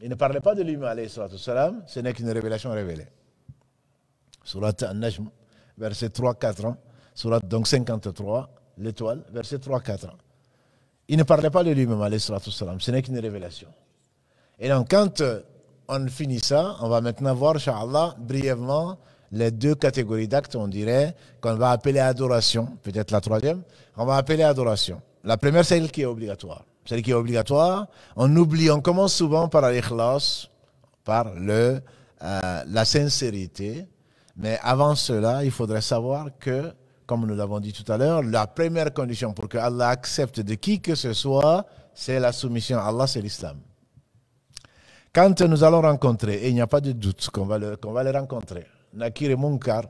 ne parlait pas de lui-même alayhi wa sallam, ce n'est qu'une révélation révélée. Surat An-Najm, verset 3-4, surat donc 53, l'étoile, verset 3-4. Il ne parlait pas de lui-même alayhi wa sallam, ce n'est qu'une révélation. Et donc, quand on finit ça, on va maintenant voir, Inch'Allah, brièvement, les deux catégories d'actes, on dirait, qu'on va appeler adoration, peut-être la troisième, on va appeler adoration. La première, c'est celle qui est obligatoire. Celle qui est obligatoire, on commence souvent par l'ikhlas, par la sincérité, mais avant cela, il faudrait savoir que, comme nous l'avons dit tout à l'heure, la première condition pour que Allah accepte de qui que ce soit, c'est la soumission à Allah, c'est l'islam. Quand nous allons rencontrer, et il n'y a pas de doute qu'on va les rencontrer, Nakir et Munkar,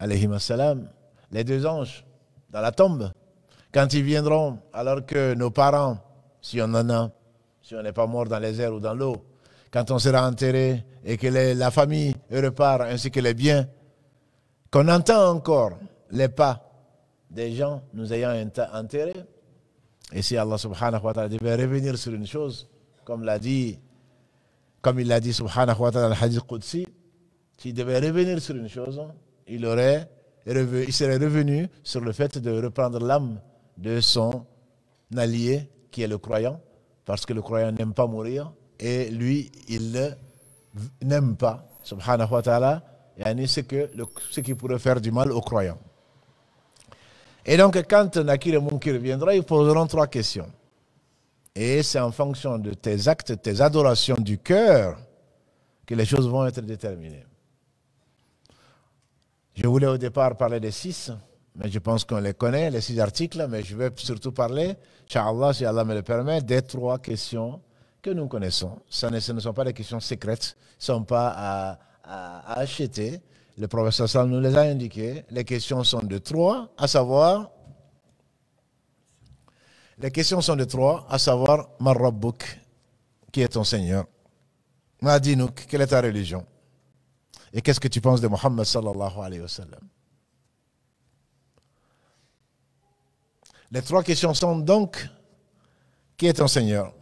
alayhim assalam, les deux anges, dans la tombe, quand ils viendront, alors que nos parents, si on en a, si on n'est pas mort dans les airs ou dans l'eau, quand on sera enterré et que la famille repart, ainsi que les biens, qu'on entend encore les pas des gens nous ayant enterrés, et si Allah subhanahu wa ta'ala devait revenir sur une chose, comme il l'a dit subhanahu wa ta'ala dans le hadith Qudsi, s'il devait revenir sur une chose, il serait revenu sur le fait de reprendre l'âme de son allié qui est le croyant, parce que le croyant n'aime pas mourir, et lui, il n'aime pas, subhanahu wa ta'ala, ce qui pourrait faire du mal aux croyants. Et donc, quand Nakir et Munkir viendra, ils poseront trois questions. Et c'est en fonction de tes actes, tes adorations du cœur, que les choses vont être déterminées. Je voulais au départ parler des 6, mais je pense qu'on les connaît, les 6 articles, mais je vais surtout parler, Inch'Allah, si Allah me le permet, des 3 questions que nous connaissons. Ce ne sont pas des questions secrètes, ce ne sont pas à acheter. Le professeur Sall nous les a indiquées. Les questions sont de 3, à savoir, Ma Rabbuk, qui est ton Seigneur? Ma Dinuk, quelle est ta religion? Et qu'est-ce que tu penses de Muhammad sallallahu alayhi wa sallam? Les 3 questions sont donc, qui est ton Seigneur?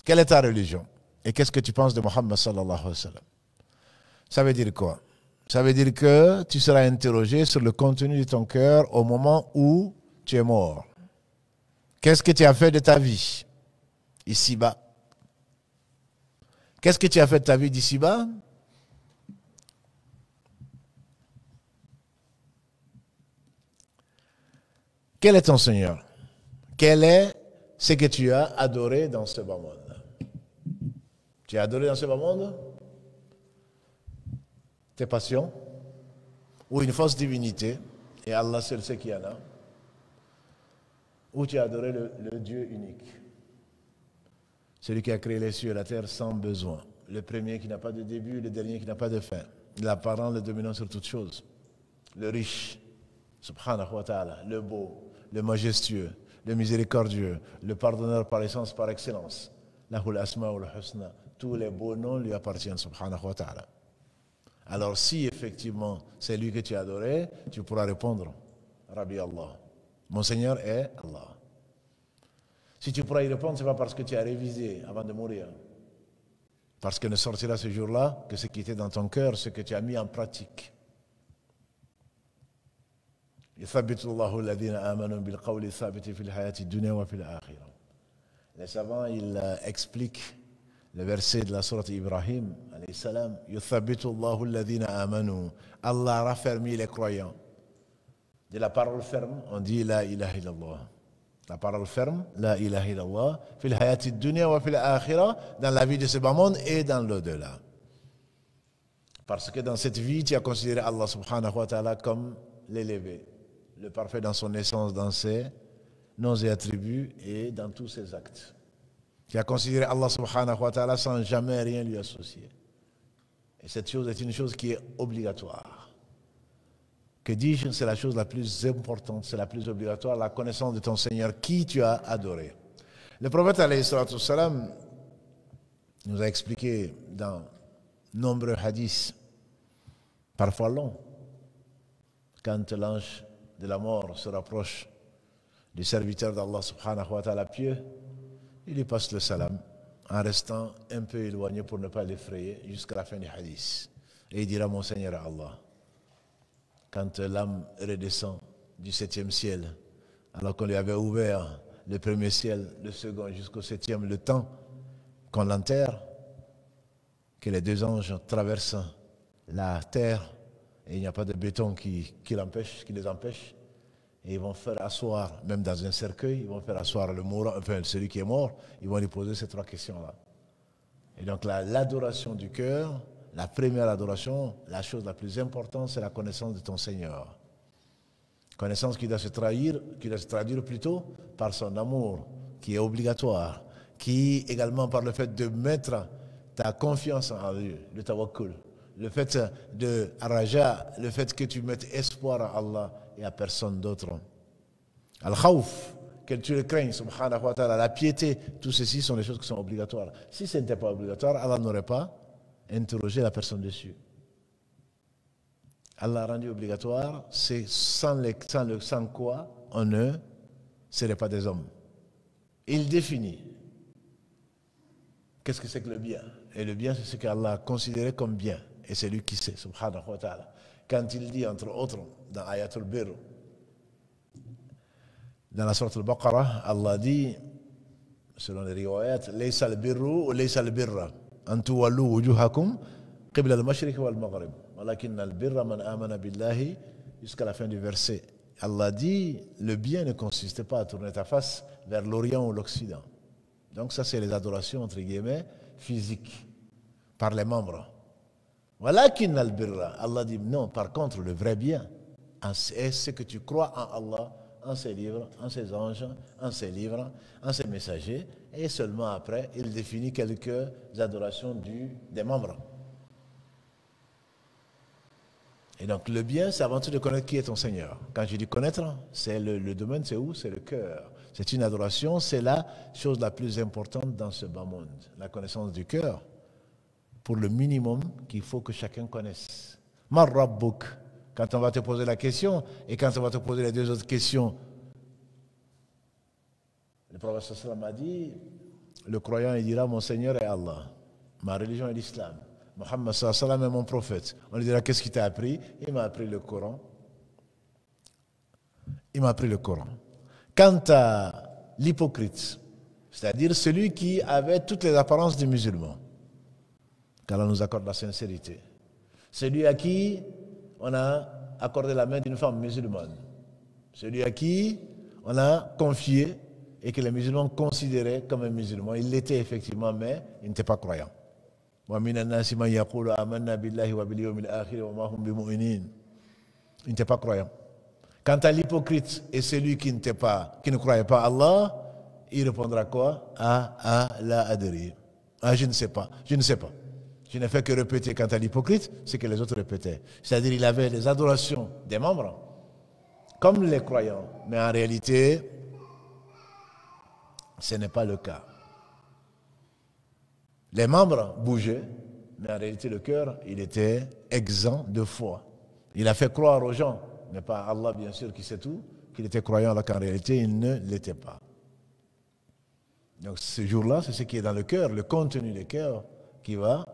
Quelle est ta religion? Et qu'est-ce que tu penses de Muhammad sallallahu alayhi wa sallam? Ça veut dire quoi? Ça veut dire que tu seras interrogé sur le contenu de ton cœur au moment où tu es mort. Qu'est-ce que tu as fait de ta vie ici-bas? Qu'est-ce que tu as fait de ta vie d'ici-bas? Quel est ton Seigneur? Quel est ce que tu as adoré dans ce bas monde? Tu as adoré dans ce bas monde tes passions ou une fausse divinité, et Allah seul sait qu'il y en a, ou tu as adoré le Dieu unique, celui qui a créé les cieux et la terre sans besoin, le premier qui n'a pas de début, le dernier qui n'a pas de fin, l'apparent, le dominant sur toutes choses, le riche, subhanahu wa ta'ala, le beau, le majestueux, le miséricordieux, le pardonneur par essence, par excellence. Lahul asma'ul husna. Tous les beaux noms lui appartiennent, subhanahu wa ta'ala. Alors si effectivement c'est lui que tu as adoré, tu pourras répondre, Rabbi Allah. Mon Seigneur est Allah. Si tu pourras y répondre, ce n'est pas parce que tu as révisé avant de mourir. Parce que ne sortira ce jour-là que ce qui était dans ton cœur, ce que tu as mis en pratique. يثبت الله الذين آمنوا بالقول الثابت في الحياة الدنيا وفي الآخرة. Les savants, ils expliquent le verset de la sourate Ibrahim, alayhi salam, يثبت الله الذين آمنوا. Allah a raffermi les croyants. De la parole ferme, on dit la ilaha illallah. La parole ferme, la ilaha illallah, في الحياة الدنيا وفي الآخرة, dans la vie de ce bas monde et dans l'au-delà. Parce que dans cette vie, tu as considéré Allah subhanahu wa ta'ala comme l'élevé, le parfait dans son essence, dans ses noms et attributs et dans tous ses actes. Tu as considéré Allah subhanahu wa ta'ala sans jamais rien lui associer. Et cette chose est une chose qui est obligatoire. Que dis-je? C'est la chose la plus importante, c'est la plus obligatoire, la connaissance de ton Seigneur, qui tu as adoré. Le prophète alayhi salatu wassalam nous a expliqué dans nombreux hadiths, parfois longs, quand l'ange de la mort se rapproche du serviteur d'Allah subhanahu wa ta'ala pieux, il lui passe le salam en restant un peu éloigné pour ne pas l'effrayer jusqu'à la fin du hadith. Et il dira, mon Seigneur Allah, quand l'âme redescend du 7e ciel, alors qu'on lui avait ouvert le premier ciel, le second jusqu'au 7e, le temps qu'on l'enterre, que les deux anges traversent la terre, et il n'y a pas de béton qui les empêche. Et ils vont faire asseoir, même dans un cercueil, ils vont faire asseoir le mourant, enfin celui qui est mort, ils vont lui poser ces trois questions-là. Et donc l'adoration du cœur, la première adoration, la chose la plus importante, c'est la connaissance de ton Seigneur. Connaissance qui doit se traduire plutôt par son amour, qui est obligatoire, qui également par le fait de mettre ta confiance en lui, le tawakkul. Le fait de raja, le fait que tu mettes espoir à Allah et à personne d'autre. Al-khawf, que tu le craignes, subhanahu wa ta'ala, la piété, tout ceci sont des choses qui sont obligatoires. Si ce n'était pas obligatoire, Allah n'aurait pas interrogé la personne dessus. Allah a rendu obligatoire, c'est sans quoi on ne serait pas des hommes. Il définit qu'est-ce que c'est que le bien. Et le bien, c'est ce qu'Allah a considéré comme bien. Et c'est lui qui sait, subhanahu wa ta'ala. Quand il dit, entre autres, dans Ayatul Birr, dans la sourate Al-Baqarah, Allah dit, selon les riwayat, Laysa al-birru ou laysa al-birra, an tuwallu wujuhakum qibla al-mashriq wal-maghrib, walakin al-birra man amana billahi, jusqu'à la fin du verset. Allah dit, le bien ne consiste pas à tourner ta face vers l'Orient ou l'Occident. Donc ça, c'est les adorations, entre guillemets, physiques, par les membres. Walakin al-birra, Allah dit non, par contre le vrai bien est ce que tu crois en Allah, en ses livres, en ses anges, en ses livres, en ses messagers, et seulement après il définit quelques adorations des membres. Et donc le bien, c'est avant tout de connaître qui est ton Seigneur. Quand je dis connaître, c'est le domaine, c'est où? C'est le cœur. C'est une adoration, c'est la chose la plus importante dans ce bas monde, la connaissance du cœur. Pour le minimum qu'il faut que chacun connaisse. Mar Rabbuk, quand on va te poser la question, et quand on va te poser les deux autres questions, le prophète sallallahu alayhi wa sallam a dit, le croyant il dira, mon Seigneur est Allah, ma religion est l'islam, Muhammad sallallahu alayhi wa sallam est mon prophète. On lui dira, qu'est-ce qu'il t'a appris? Il m'a appris le Coran. Il m'a appris le Coran. Quant à l'hypocrite, c'est-à-dire celui qui avait toutes les apparences du musulman, qu'Allah nous accorde la sincérité. Celui à qui on a accordé la main d'une femme musulmane. Celui à qui on a confié et que les musulmans considéraient comme un musulman. Il l'était effectivement, mais il n'était pas croyant. Il n'était pas croyant. Quant à l'hypocrite et celui qui ne croyait pas à Allah, il répondra quoi? La adri. Je ne sais pas. Je n'ai fait que répéter. Quant à l'hypocrite, c'est que les autres répétaient. C'est-à-dire il avait les adorations des membres, comme les croyants. Mais en réalité, ce n'est pas le cas. Les membres bougeaient, mais en réalité le cœur, il était exempt de foi. Il a fait croire aux gens, mais pas à Allah bien sûr qui sait tout, qu'il était croyant alors qu'en réalité il ne l'était pas. Donc ce jour-là, c'est ce qui est dans le cœur, le contenu du cœur qui va.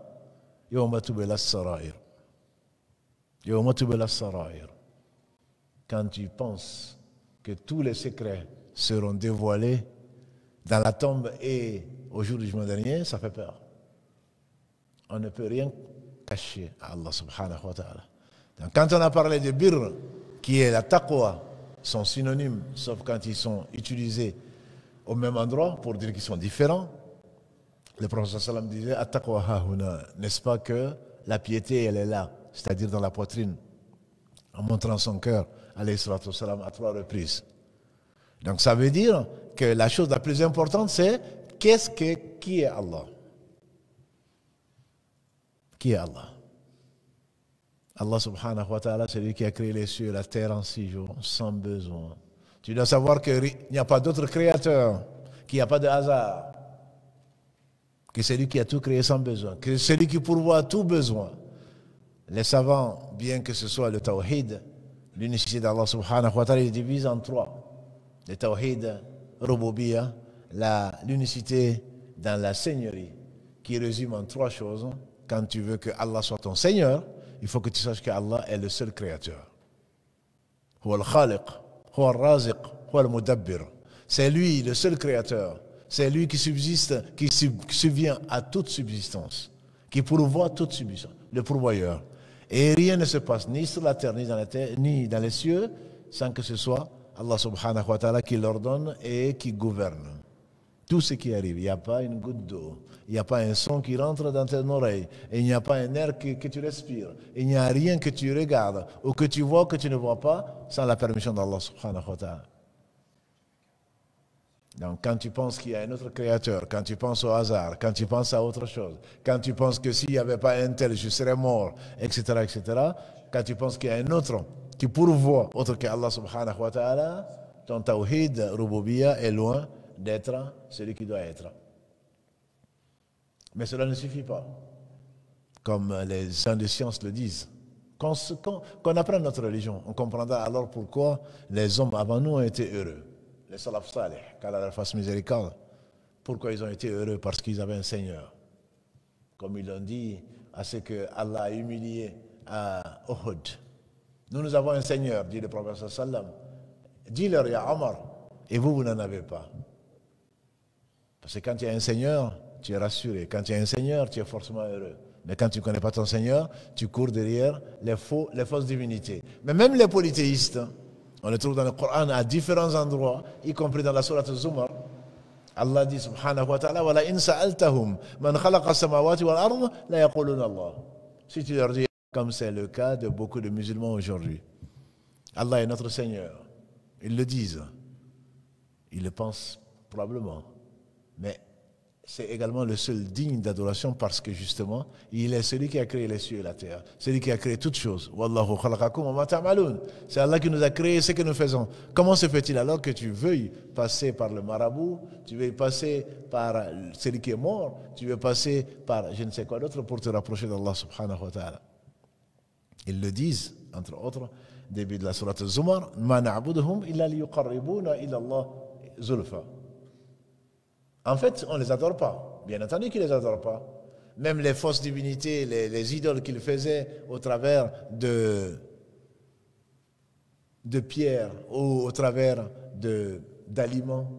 Quand tu penses que tous les secrets seront dévoilés dans la tombe et au jour du jugement dernier, ça fait peur. On ne peut rien cacher à Allah subhanahu wa ta'ala. Donc, quand on a parlé de birr, qui est la taqwa, sont synonymes, sauf quand ils sont utilisés au même endroit pour dire qu'ils sont différents. Le prophète sallam disait at-taqwa hahuna, n'est-ce pas que la piété elle est là, c'est-à-dire dans la poitrine, en montrant son cœur, alayhi salatu wassalam, à 3 reprises. Donc ça veut dire que la chose la plus importante c'est qui est Allah? Qui est Allah? Allah subhanahu wa ta'ala, c'est lui qui a créé les cieux et la terre en 6 jours, sans besoin. Tu dois savoir qu'il n'y a pas d'autre créateur, qu'il n'y a pas de hasard, que c'est lui qui a tout créé sans besoin, que c'est lui qui pourvoit tout besoin. Les savants, bien que ce soit le tawhid, l'unicité d'Allah subhanahu wa ta'ala, il divise en 3. Le tawhid, rububiyya, l'unicité dans la seigneurie, qui résume en 3 choses. Quand tu veux que Allah soit ton Seigneur, il faut que tu saches que Allah est le seul créateur. Huwa al-khaliq, huwa al-raziq, huwa al-mudabbir. C'est lui le seul créateur. C'est lui qui subsiste, qui subvient à toute subsistance, qui pourvoit toute subsistance, le pourvoyeur. Et rien ne se passe ni sur la terre, ni dans la terre, ni dans les cieux, sans que ce soit Allah subhanahu wa ta'ala qui l'ordonne et qui gouverne. Tout ce qui arrive, il n'y a pas une goutte d'eau, il n'y a pas un son qui rentre dans tes oreilles, et il n'y a pas un air que tu respires, il n'y a rien que tu regardes ou que tu vois que tu ne vois pas sans la permission d'Allah subhanahu wa ta'ala. Donc quand tu penses qu'il y a un autre créateur, quand tu penses au hasard, quand tu penses à autre chose, quand tu penses que s'il n'y avait pas un tel, je serais mort, etc., quand tu penses qu'il y a un autre qui pourvoit autre que Allah subhanahu wa ta'ala, ton tawhid rububiyya est loin d'être celui qui doit être. Mais cela ne suffit pas. Comme les gens de science le disent. Qu'on apprenne notre religion, on comprendra alors pourquoi les hommes avant nous ont été heureux. Les salaf salih, qu'Allah leur fasse miséricorde. Pourquoi ils ont été heureux? Parce qu'ils avaient un Seigneur. Comme ils l'ont dit à ce que Allah a humilié à Uhud. Nous avons un Seigneur, dit le prophète sallam. Dis-leur, ya Omar, et vous n'en avez pas. Parce que quand il y a un Seigneur, tu es rassuré. Quand il y a un Seigneur, tu es forcément heureux. Mais quand tu ne connais pas ton Seigneur, tu cours derrière les fausses divinités. Mais même les polythéistes, on les trouve dans le Coran à différents endroits, y compris dans la sourate Zumar. Allah dit subhanahu wa ta'ala, وَلَا إِنْ سَأَلْتَهُمْ مَنْ خَلَقَ السَّمَاوَاتِ وَالْأَرْضِ لَا يَقُولُونَ اللَّهُ. Si tu leur dis, comme c'est le cas de beaucoup de musulmans aujourd'hui, Allah est notre Seigneur. Ils le disent. Ils le pensent probablement. Mais c'est également le seul digne d'adoration parce que justement, il est celui qui a créé les cieux et la terre. Celui qui a créé toutes choses. Wallahu khalaqakum wa ma ta'malun. C'est Allah qui nous a créé ce que nous faisons. Comment se fait-il alors que tu veuilles passer par le marabout, tu veuilles passer par celui qui est mort, tu veux passer par je ne sais quoi d'autre pour te rapprocher d'Allah subhanahu wa ta'ala? Ils le disent, entre autres, début de la sourate Zumar, ma na'buduhum illa liyuqarribuna ila Allah zulfa. En fait, on ne les adore pas. Bien entendu qu'ils ne les adorent pas. Même les fausses divinités, les idoles qu'ils faisaient au travers de pierres ou au travers d'aliments.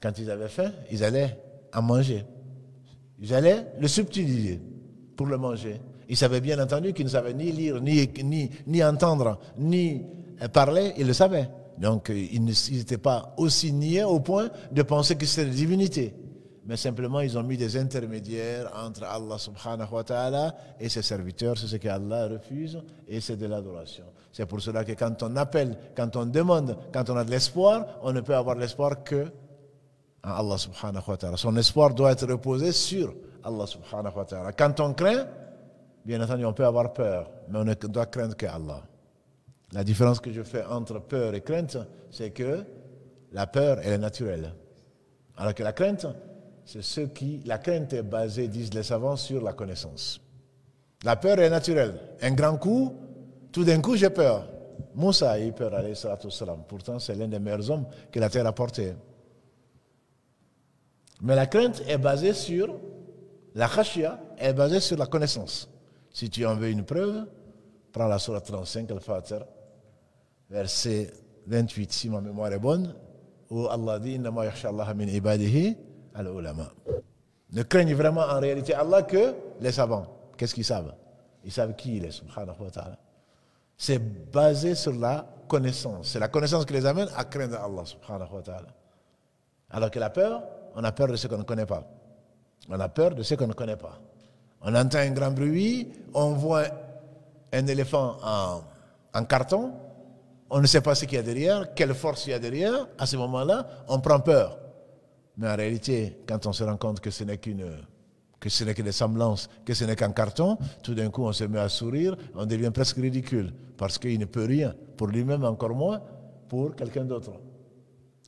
Quand ils avaient faim, ils allaient en manger. Ils allaient le subtiliser pour le manger. Ils savaient bien entendu qu'ils ne savaient ni lire, ni entendre, ni parler, ils le savaient. Donc ils n'étaient pas aussi niais au point de penser que c'était des divinités. Mais simplement, ils ont mis des intermédiaires entre Allah subhanahu wa ta'ala et ses serviteurs. C'est ce qu'Allah refuse et c'est de l'adoration. C'est pour cela que quand on appelle, quand on demande, quand on a de l'espoir, on ne peut avoir l'espoir que en Allah subhanahu wa ta'ala. Son espoir doit être reposé sur Allah subhanahu wa ta'ala. Quand on craint, bien entendu, on peut avoir peur, mais on ne doit craindre que Allah. La différence que je fais entre peur et crainte, c'est que la peur, elle est naturelle. Alors que la crainte, la crainte est basée, disent les savants, sur la connaissance. La peur est naturelle. Un grand coup, tout d'un coup, j'ai peur. Moussa a eu peur, alayhi salatu wassalam. Pourtant, c'est l'un des meilleurs hommes que la terre a porté. Mais la crainte est basée sur, la khashia est basée sur la connaissance. Si tu en veux une preuve, prends la sourate 35, Al-Fatir, verset 28, si ma mémoire est bonne, où Allah dit « Innama yakhsha Allah min ibadihi al-ulama ». Ne craignent vraiment en réalité Allah que les savants. Qu'est-ce qu'ils savent? Ils savent qui il est, subhanahu wa ta'ala. C'est basé sur la connaissance. C'est la connaissance qui les amène à craindre Allah, subhanahu wa ta'ala. Alors que la peur, on a peur de ce qu'on ne connaît pas. On a peur de ce qu'on ne connaît pas. On entend un grand bruit, on voit un éléphant en carton, on ne sait pas ce qu'il y a derrière, quelle force il y a derrière. À ce moment-là, on prend peur. Mais en réalité, quand on se rend compte que ce n'est que des semblances, que ce n'est qu'un carton, tout d'un coup on se met à sourire, on devient presque ridicule, parce qu'il ne peut rien pour lui-même, encore moins pour quelqu'un d'autre.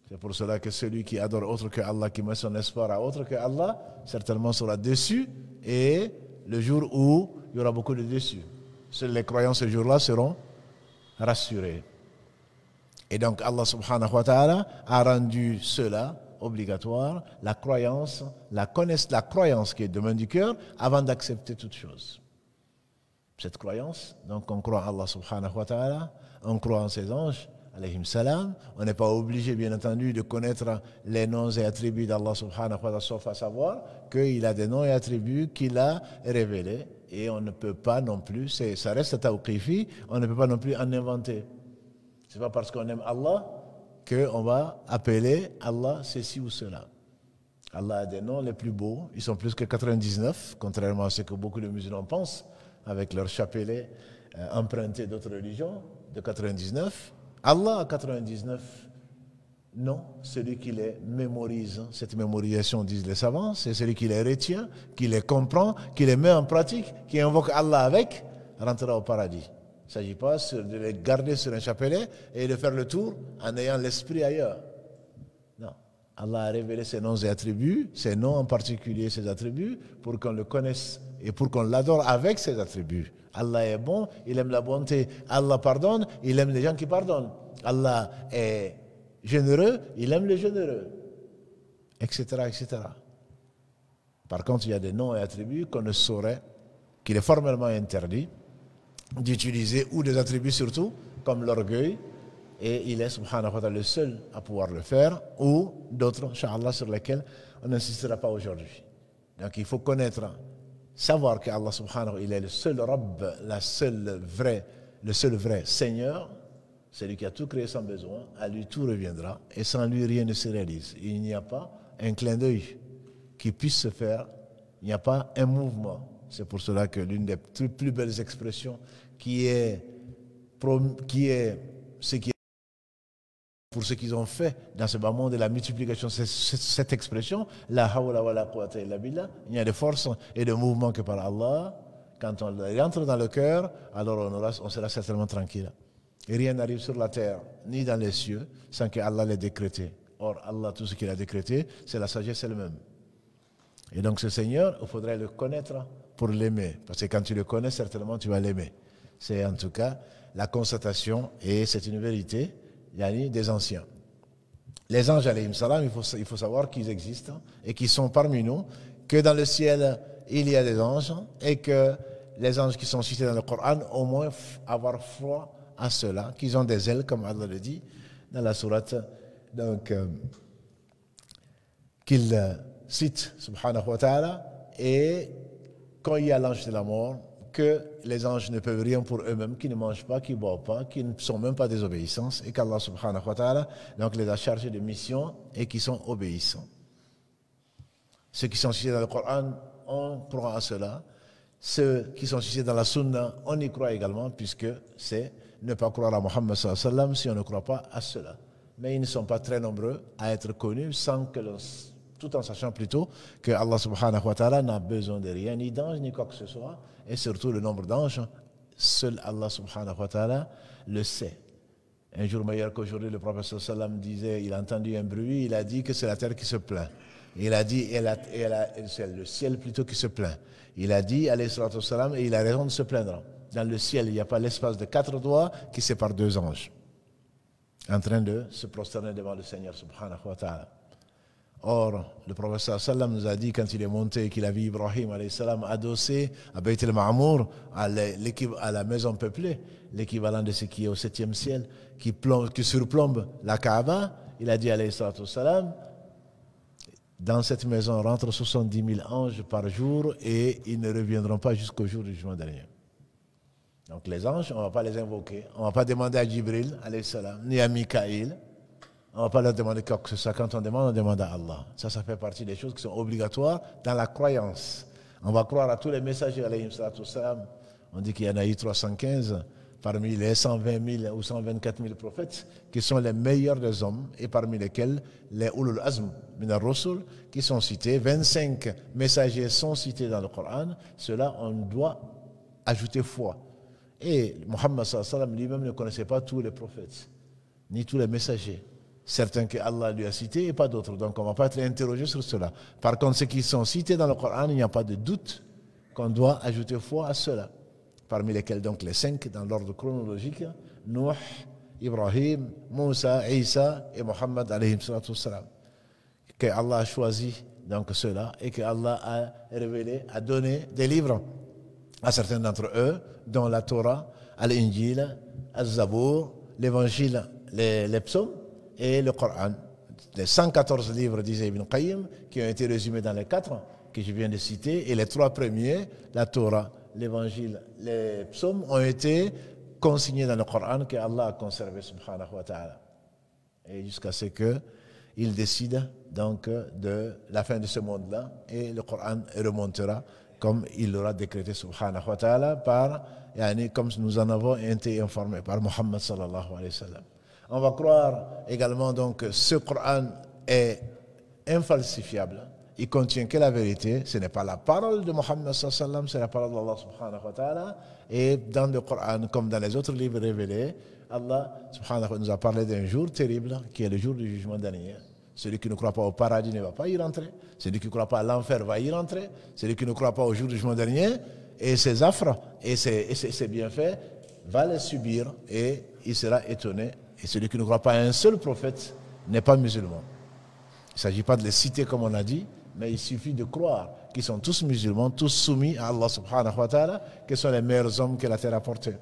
C'est pour cela que celui qui adore autre que Allah, qui met son espoir à autre que Allah, certainement sera déçu, et le jour où il y aura beaucoup de déçus. Seuls les croyants ce jour-là seront rassurés. Et donc Allah subhanahu wa ta'ala a rendu cela obligatoire, la croyance qui est domaine du cœur, avant d'accepter toute chose. Cette croyance, donc on croit en Allah subhanahu wa ta'ala, on croit en ses anges, alayhim salam. On n'est pas obligé, bien entendu, de connaître les noms et attributs d'Allah subhanahu wa ta'ala, sauf à savoir qu'il a des noms et attributs qu'il a révélés. Et on ne peut pas non plus, ça reste tawqifi, on ne peut pas non plus en inventer. C'est pas parce qu'on aime Allah qu'on va appeler Allah ceci ou cela. Allah a des noms les plus beaux, ils sont plus que 99, contrairement à ce que beaucoup de musulmans pensent, avec leur chapelet emprunté d'autres religions, de 99. Allah a 99 noms, celui qui les mémorise. Cette mémorisation, disent les savants, c'est celui qui les retient, qui les comprend, qui les met en pratique, qui invoque Allah avec, rentrera au paradis. Il ne s'agit pas de les garder sur un chapelet et de faire le tour en ayant l'esprit ailleurs. Non. Allah a révélé ses noms et attributs, ses noms en particulier, ses attributs, pour qu'on le connaisse et pour qu'on l'adore avec ses attributs. Allah est bon, il aime la bonté. Allah pardonne, il aime les gens qui pardonnent. Allah est généreux, il aime les généreux. Etc., etc. Par contre, il y a des noms et attributs qu'on ne saurait, qu'il est formellement interdit d'utiliser, ou des attributs surtout, comme l'orgueil, et il est, subhanahu wa ta'ala, le seul à pouvoir le faire, ou d'autres, incha'Allah, sur lesquels on n'insistera pas aujourd'hui. Donc il faut connaître, savoir que Allah subhanahu, il est le seul Rabb, le seul vrai Seigneur, celui qui a tout créé sans besoin, à lui tout reviendra, et sans lui rien ne se réalise. Il n'y a pas un clin d'œil qui puisse se faire, il n'y a pas un mouvement. C'est pour cela que l'une des plus belles expressions qui est ce qui est pour ce qu'ils ont fait dans ce bas monde de la multiplication, c'est cette expression, la hawla wa la quwwata illa billah. Il n'y a de force et de mouvement que par Allah. Quand on rentre dans le cœur, alors on sera certainement tranquille. Et rien n'arrive sur la terre, ni dans les cieux, sans que Allah l'ait décrété. Or, Allah, tout ce qu'il a décrété, c'est la sagesse elle-même. Et donc ce Seigneur, il faudrait le connaître pour l'aimer. Parce que quand tu le connais, certainement tu vas l'aimer. C'est en tout cas la constatation, et c'est une vérité, des anciens. Les anges, alayhim salam, il faut savoir qu'ils existent et qu'ils sont parmi nous, que dans le ciel, il y a des anges, et que les anges qui sont cités dans le Coran, au moins avoir foi à cela, qu'ils ont des ailes, comme Allah le dit dans la sourate, donc qu'il cite, subhanahu wa ta'ala, et quand il y a l'ange de la mort, que les anges ne peuvent rien pour eux-mêmes, qui ne mangent pas, qui ne boivent pas, qui ne sont même pas des obéissants, et qu'Allah subhanahu wa ta'ala donc les a chargés de mission et qui sont obéissants. Ceux qui sont cités dans le Coran, on croit à cela. Ceux qui sont cités dans la Sunna, on y croit également, puisque c'est ne pas croire à Muhammad sallallahu alayhi wa sallam si on ne croit pas à cela. Mais ils ne sont pas très nombreux à être connus tout en sachant plutôt que Allah subhanahu wa ta'ala n'a besoin de rien, ni d'anges, ni quoi que ce soit. Et surtout le nombre d'anges, seul Allah subhanahu wa ta'ala le sait. Un jour meilleur qu'aujourd'hui, le prophète sallallahu alayhi wa sallam disait, il a entendu un bruit, il a dit que c'est la terre qui se plaint. Il a dit, c'est le ciel plutôt qui se plaint. Il a dit, alayhi salatu wassalam, et il a raison de se plaindre. Dans le ciel, il n'y a pas l'espace de 4 doigts qui sépare 2 anges, en train de se prosterner devant le Seigneur subhanahu wa ta'ala. Or, le prophète sallallahu alayhi wa sallam nous a dit, quand il est monté, qu'il a vu Ibrahim alayhi salam adossé à Bayt al-Ma'amour, à la maison peuplée, l'équivalent de ce qui est au 7e ciel, qui surplombe la Kaaba, il a dit alayhi salatu wassalam, dans cette maison rentrent 70 000 anges par jour et ils ne reviendront pas jusqu'au jour du jugement dernier. Donc les anges, on ne va pas les invoquer, on ne va pas demander à Jibril, alayhi salam, ni à Mikaïl, on ne va pas leur demander quoi que ce soit. Quand on demande à Allah. Ça fait partie des choses qui sont obligatoires dans la croyance. On va croire à tous les messagers, alayhi salam. On dit qu'il y en a eu 315 parmi les 120 000 ou 124 000 prophètes qui sont les meilleurs des hommes et parmi lesquels les ulul azm min ar-rusul qui sont cités. 25 messagers sont cités dans le Coran. Cela, on doit ajouter foi. Et Muhammad sallallahu alayhi wa sallam lui-même ne connaissait pas tous les prophètes, ni tous les messagers. Certains que Allah lui a cités et pas d'autres. Donc on ne va pas être interrogé sur cela. Par contre, ceux qui sont cités dans le Coran, il n'y a pas de doute qu'on doit ajouter foi à cela. Parmi lesquels donc les 5 dans l'ordre chronologique, Nuh, Ibrahim, Moussa, Isa et Muhammad alayhi salatu wassalam. Que Allah a choisi donc ceux-là et que Allah a révélé, a donné des livres à certains d'entre eux, dont la Torah, Al-Injil, Al-Zabour, l'Évangile, les psaumes et le Coran. Les 114 livres, disait Ibn Qayyim, qui ont été résumés dans les 4 que je viens de citer, et les 3 premiers, la Torah, l'Évangile, les psaumes, ont été consignés dans le Coran que Allah a conservé, subhanahu wa ta'ala. Et jusqu'à ce qu'il décide donc de la fin de ce monde-là, et le Coran remontera comme il l'aura décrété, subhanahu wa ta'ala, comme nous en avons été informés par Muhammad sallallahu alayhi wa sallam. On va croire également donc que ce Coran est infalsifiable. Il contient que la vérité. Ce n'est pas la parole de Muhammad sallallahu alayhi wa sallam, c'est la parole d'Allah subhanahu wa ta'ala. Et dans le Coran, comme dans les autres livres révélés, Allah subhanahu wa ta'ala nous a parlé d'un jour terrible qui est le jour du jugement dernier. Celui qui ne croit pas au paradis ne va pas y rentrer. Celui qui ne croit pas à l'enfer va y rentrer. Celui qui ne croit pas au jour du jugement dernier et ses affres et ses bienfaits va les subir et il sera étonné. Et celui qui ne croit pas à un seul prophète n'est pas musulman. Il ne s'agit pas de les citer comme on a dit, mais il suffit de croire qu'ils sont tous musulmans, tous soumis à Allah subhanahu wa ta'ala, que sont les meilleurs hommes que la terre a portés.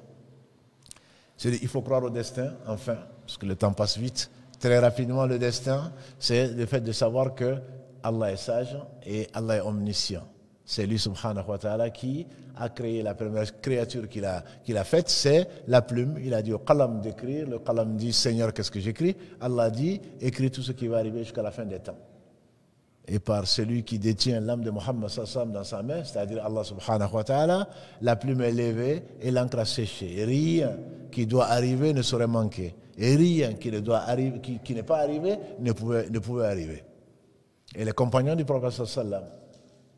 Il faut croire au destin, enfin, parce que le temps passe vite. Très rapidement, le destin, c'est le fait de savoir que Allah est sage et Allah est omniscient. C'est lui, subhanahu wa ta'ala, qui a créé la première créature qu'il a faite, c'est la plume. Il a dit au qalam d'écrire, le qalam dit, Seigneur, qu'est-ce que j'écris? Allah dit, écris tout ce qui va arriver jusqu'à la fin des temps. Et par celui qui détient l'âme de Muhammad sallallahu alayhi wa sallam dans sa main, c'est-à-dire Allah subhanahu wa ta'ala, la plume est levée et l'encre a séché. Et rien qui doit arriver ne saurait manquer. Et rien qui n'est pas arrivé ne pouvait arriver. Et les compagnons du prophète sallallahu alayhi wa sallam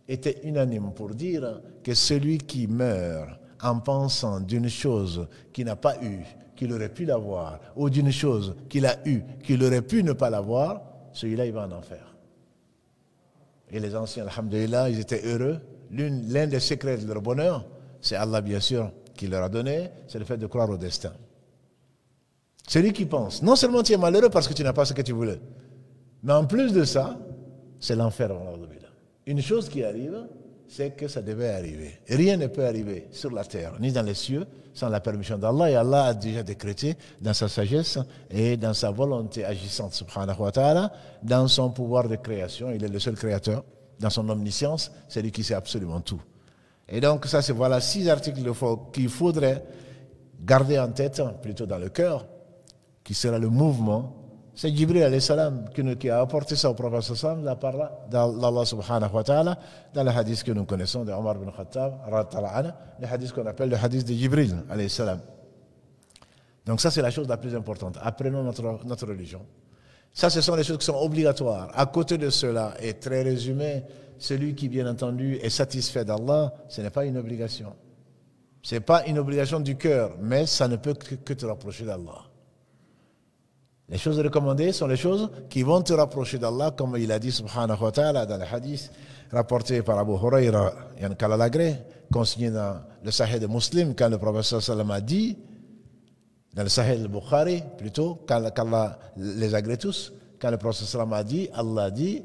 étaient unanimes pour dire que celui qui meurt en pensant d'une chose qu'il n'a pas eue, qu'il aurait pu l'avoir, ou d'une chose qu'il a eue, qu'il aurait pu ne pas l'avoir, celui-là il va en enfer. Et les anciens, alhamdulillah, ils étaient heureux. L'un des secrets de leur bonheur, c'est Allah bien sûr qui leur a donné, c'est le fait de croire au destin. Celui qui pense, non seulement tu es malheureux parce que tu n'as pas ce que tu voulais, mais en plus de ça, c'est l'enfer. Une chose qui arrive, c'est que ça devait arriver. Rien ne peut arriver sur la terre, ni dans les cieux, sans la permission d'Allah. Et Allah a déjà décrété dans sa sagesse et dans sa volonté agissante, subhanahu wa ta'ala, dans son pouvoir de création. Il est le seul créateur. dans son omniscience, c'est lui qui sait absolument tout. Et donc ça, c'est voilà 6 articles qu'il faudrait garder en tête, plutôt dans le cœur, qui sera le mouvement. C'est Jibril alayhi salam qui a apporté ça au prophète sallam de la part d'Allah subhanahu wa ta'ala, dans le hadith que nous connaissons de Omar bin Khattab, le hadith qu'on appelle le hadith de Jibril alayhi salam. Donc ça, c'est la chose la plus importante. Apprenons notre religion. Ça, ce sont les choses qui sont obligatoires. À côté de cela, et très résumé, celui qui, bien entendu, est satisfait d'Allah, ce n'est pas une obligation. Ce n'est pas une obligation du cœur, mais ça ne peut que te rapprocher d'Allah. Les choses recommandées sont les choses qui vont te rapprocher d'Allah, comme il a dit subhanahu wa ta'ala dans le hadith rapporté par Abu Huraira, Yann Kalalagré, consigné dans le Sahih de Muslim, quand le prophète sallam a dit, dans le Sahih al-Bukhari, plutôt, qu'Allah les agrée tous, quand le prophète sallam a dit, Allah dit,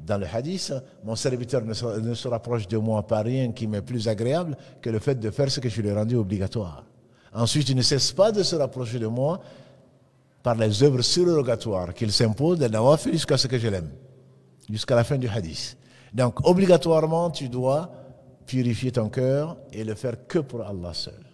dans le hadith, mon serviteur ne se rapproche de moi par rien qui m'est plus agréable que le fait de faire ce que je lui ai rendu obligatoire. Ensuite, il ne cesse pas de se rapprocher de moi par les œuvres surrogatoires qu'il s'impose de nawafil jusqu'à ce que je l'aime, jusqu'à la fin du hadith. Donc, obligatoirement, tu dois purifier ton cœur et le faire que pour Allah seul.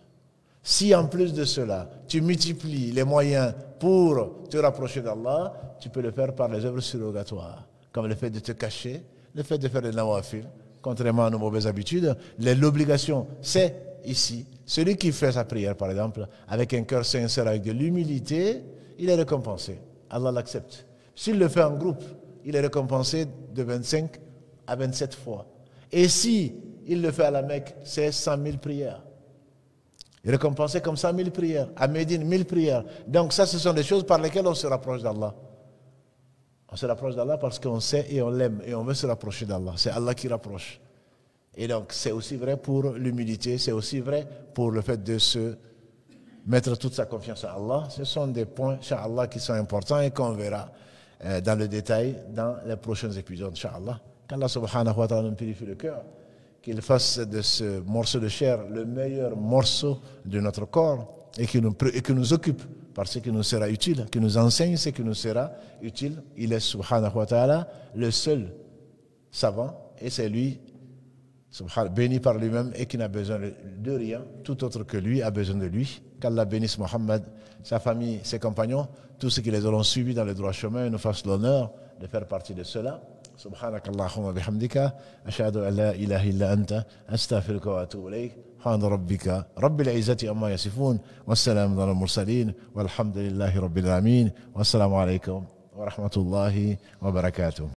Si en plus de cela, tu multiplies les moyens pour te rapprocher d'Allah, tu peux le faire par les œuvres surrogatoires, comme le fait de te cacher, le fait de faire des nawafil, contrairement à nos mauvaises habitudes. L'obligation, c'est ici, celui qui fait sa prière, par exemple, avec un cœur sincère, avec de l'humilité, il est récompensé. Allah l'accepte. S'il le fait en groupe, il est récompensé de 25 à 27 fois. Et si il le fait à la Mecque, c'est 100 000 prières. Il est récompensé comme 100 000 prières. À Médine, 1000 prières. Donc ça, ce sont des choses par lesquelles on se rapproche d'Allah. On se rapproche d'Allah parce qu'on sait et on l'aime et on veut se rapprocher d'Allah. C'est Allah qui rapproche. Et donc c'est aussi vrai pour l'humilité, c'est aussi vrai pour le fait de se mettre toute sa confiance en Allah. Ce sont des points, Inch'Allah, qui sont importants et qu'on verra dans le détail dans les prochains épisodes, Inch'Allah. Qu'Allah subhanahu wa ta'ala nous purifie le cœur, qu'il fasse de ce morceau de chair le meilleur morceau de notre corps et qu'il nous occupe par ce qui nous sera utile, qu'il nous enseigne ce qui nous sera utile. Il est subhanahu wa ta'ala le seul savant et c'est lui béni par lui-même et qui n'a besoin de rien, tout autre que lui a besoin de lui. Qu'Allah bénisse Mohammed, sa famille, ses compagnons, tous ceux qui les auront suivis dans le droit chemin et nous fassent l'honneur de faire partie de cela. سبحانك اللهم وبحمدك أشهد أن لا إله إلا أنت أستغفرك وأتوب إليك سبحان ربك رب العزة عما يصفون والسلام على المرسلين والحمد لله رب العالمين والسلام عليكم ورحمة الله وبركاته.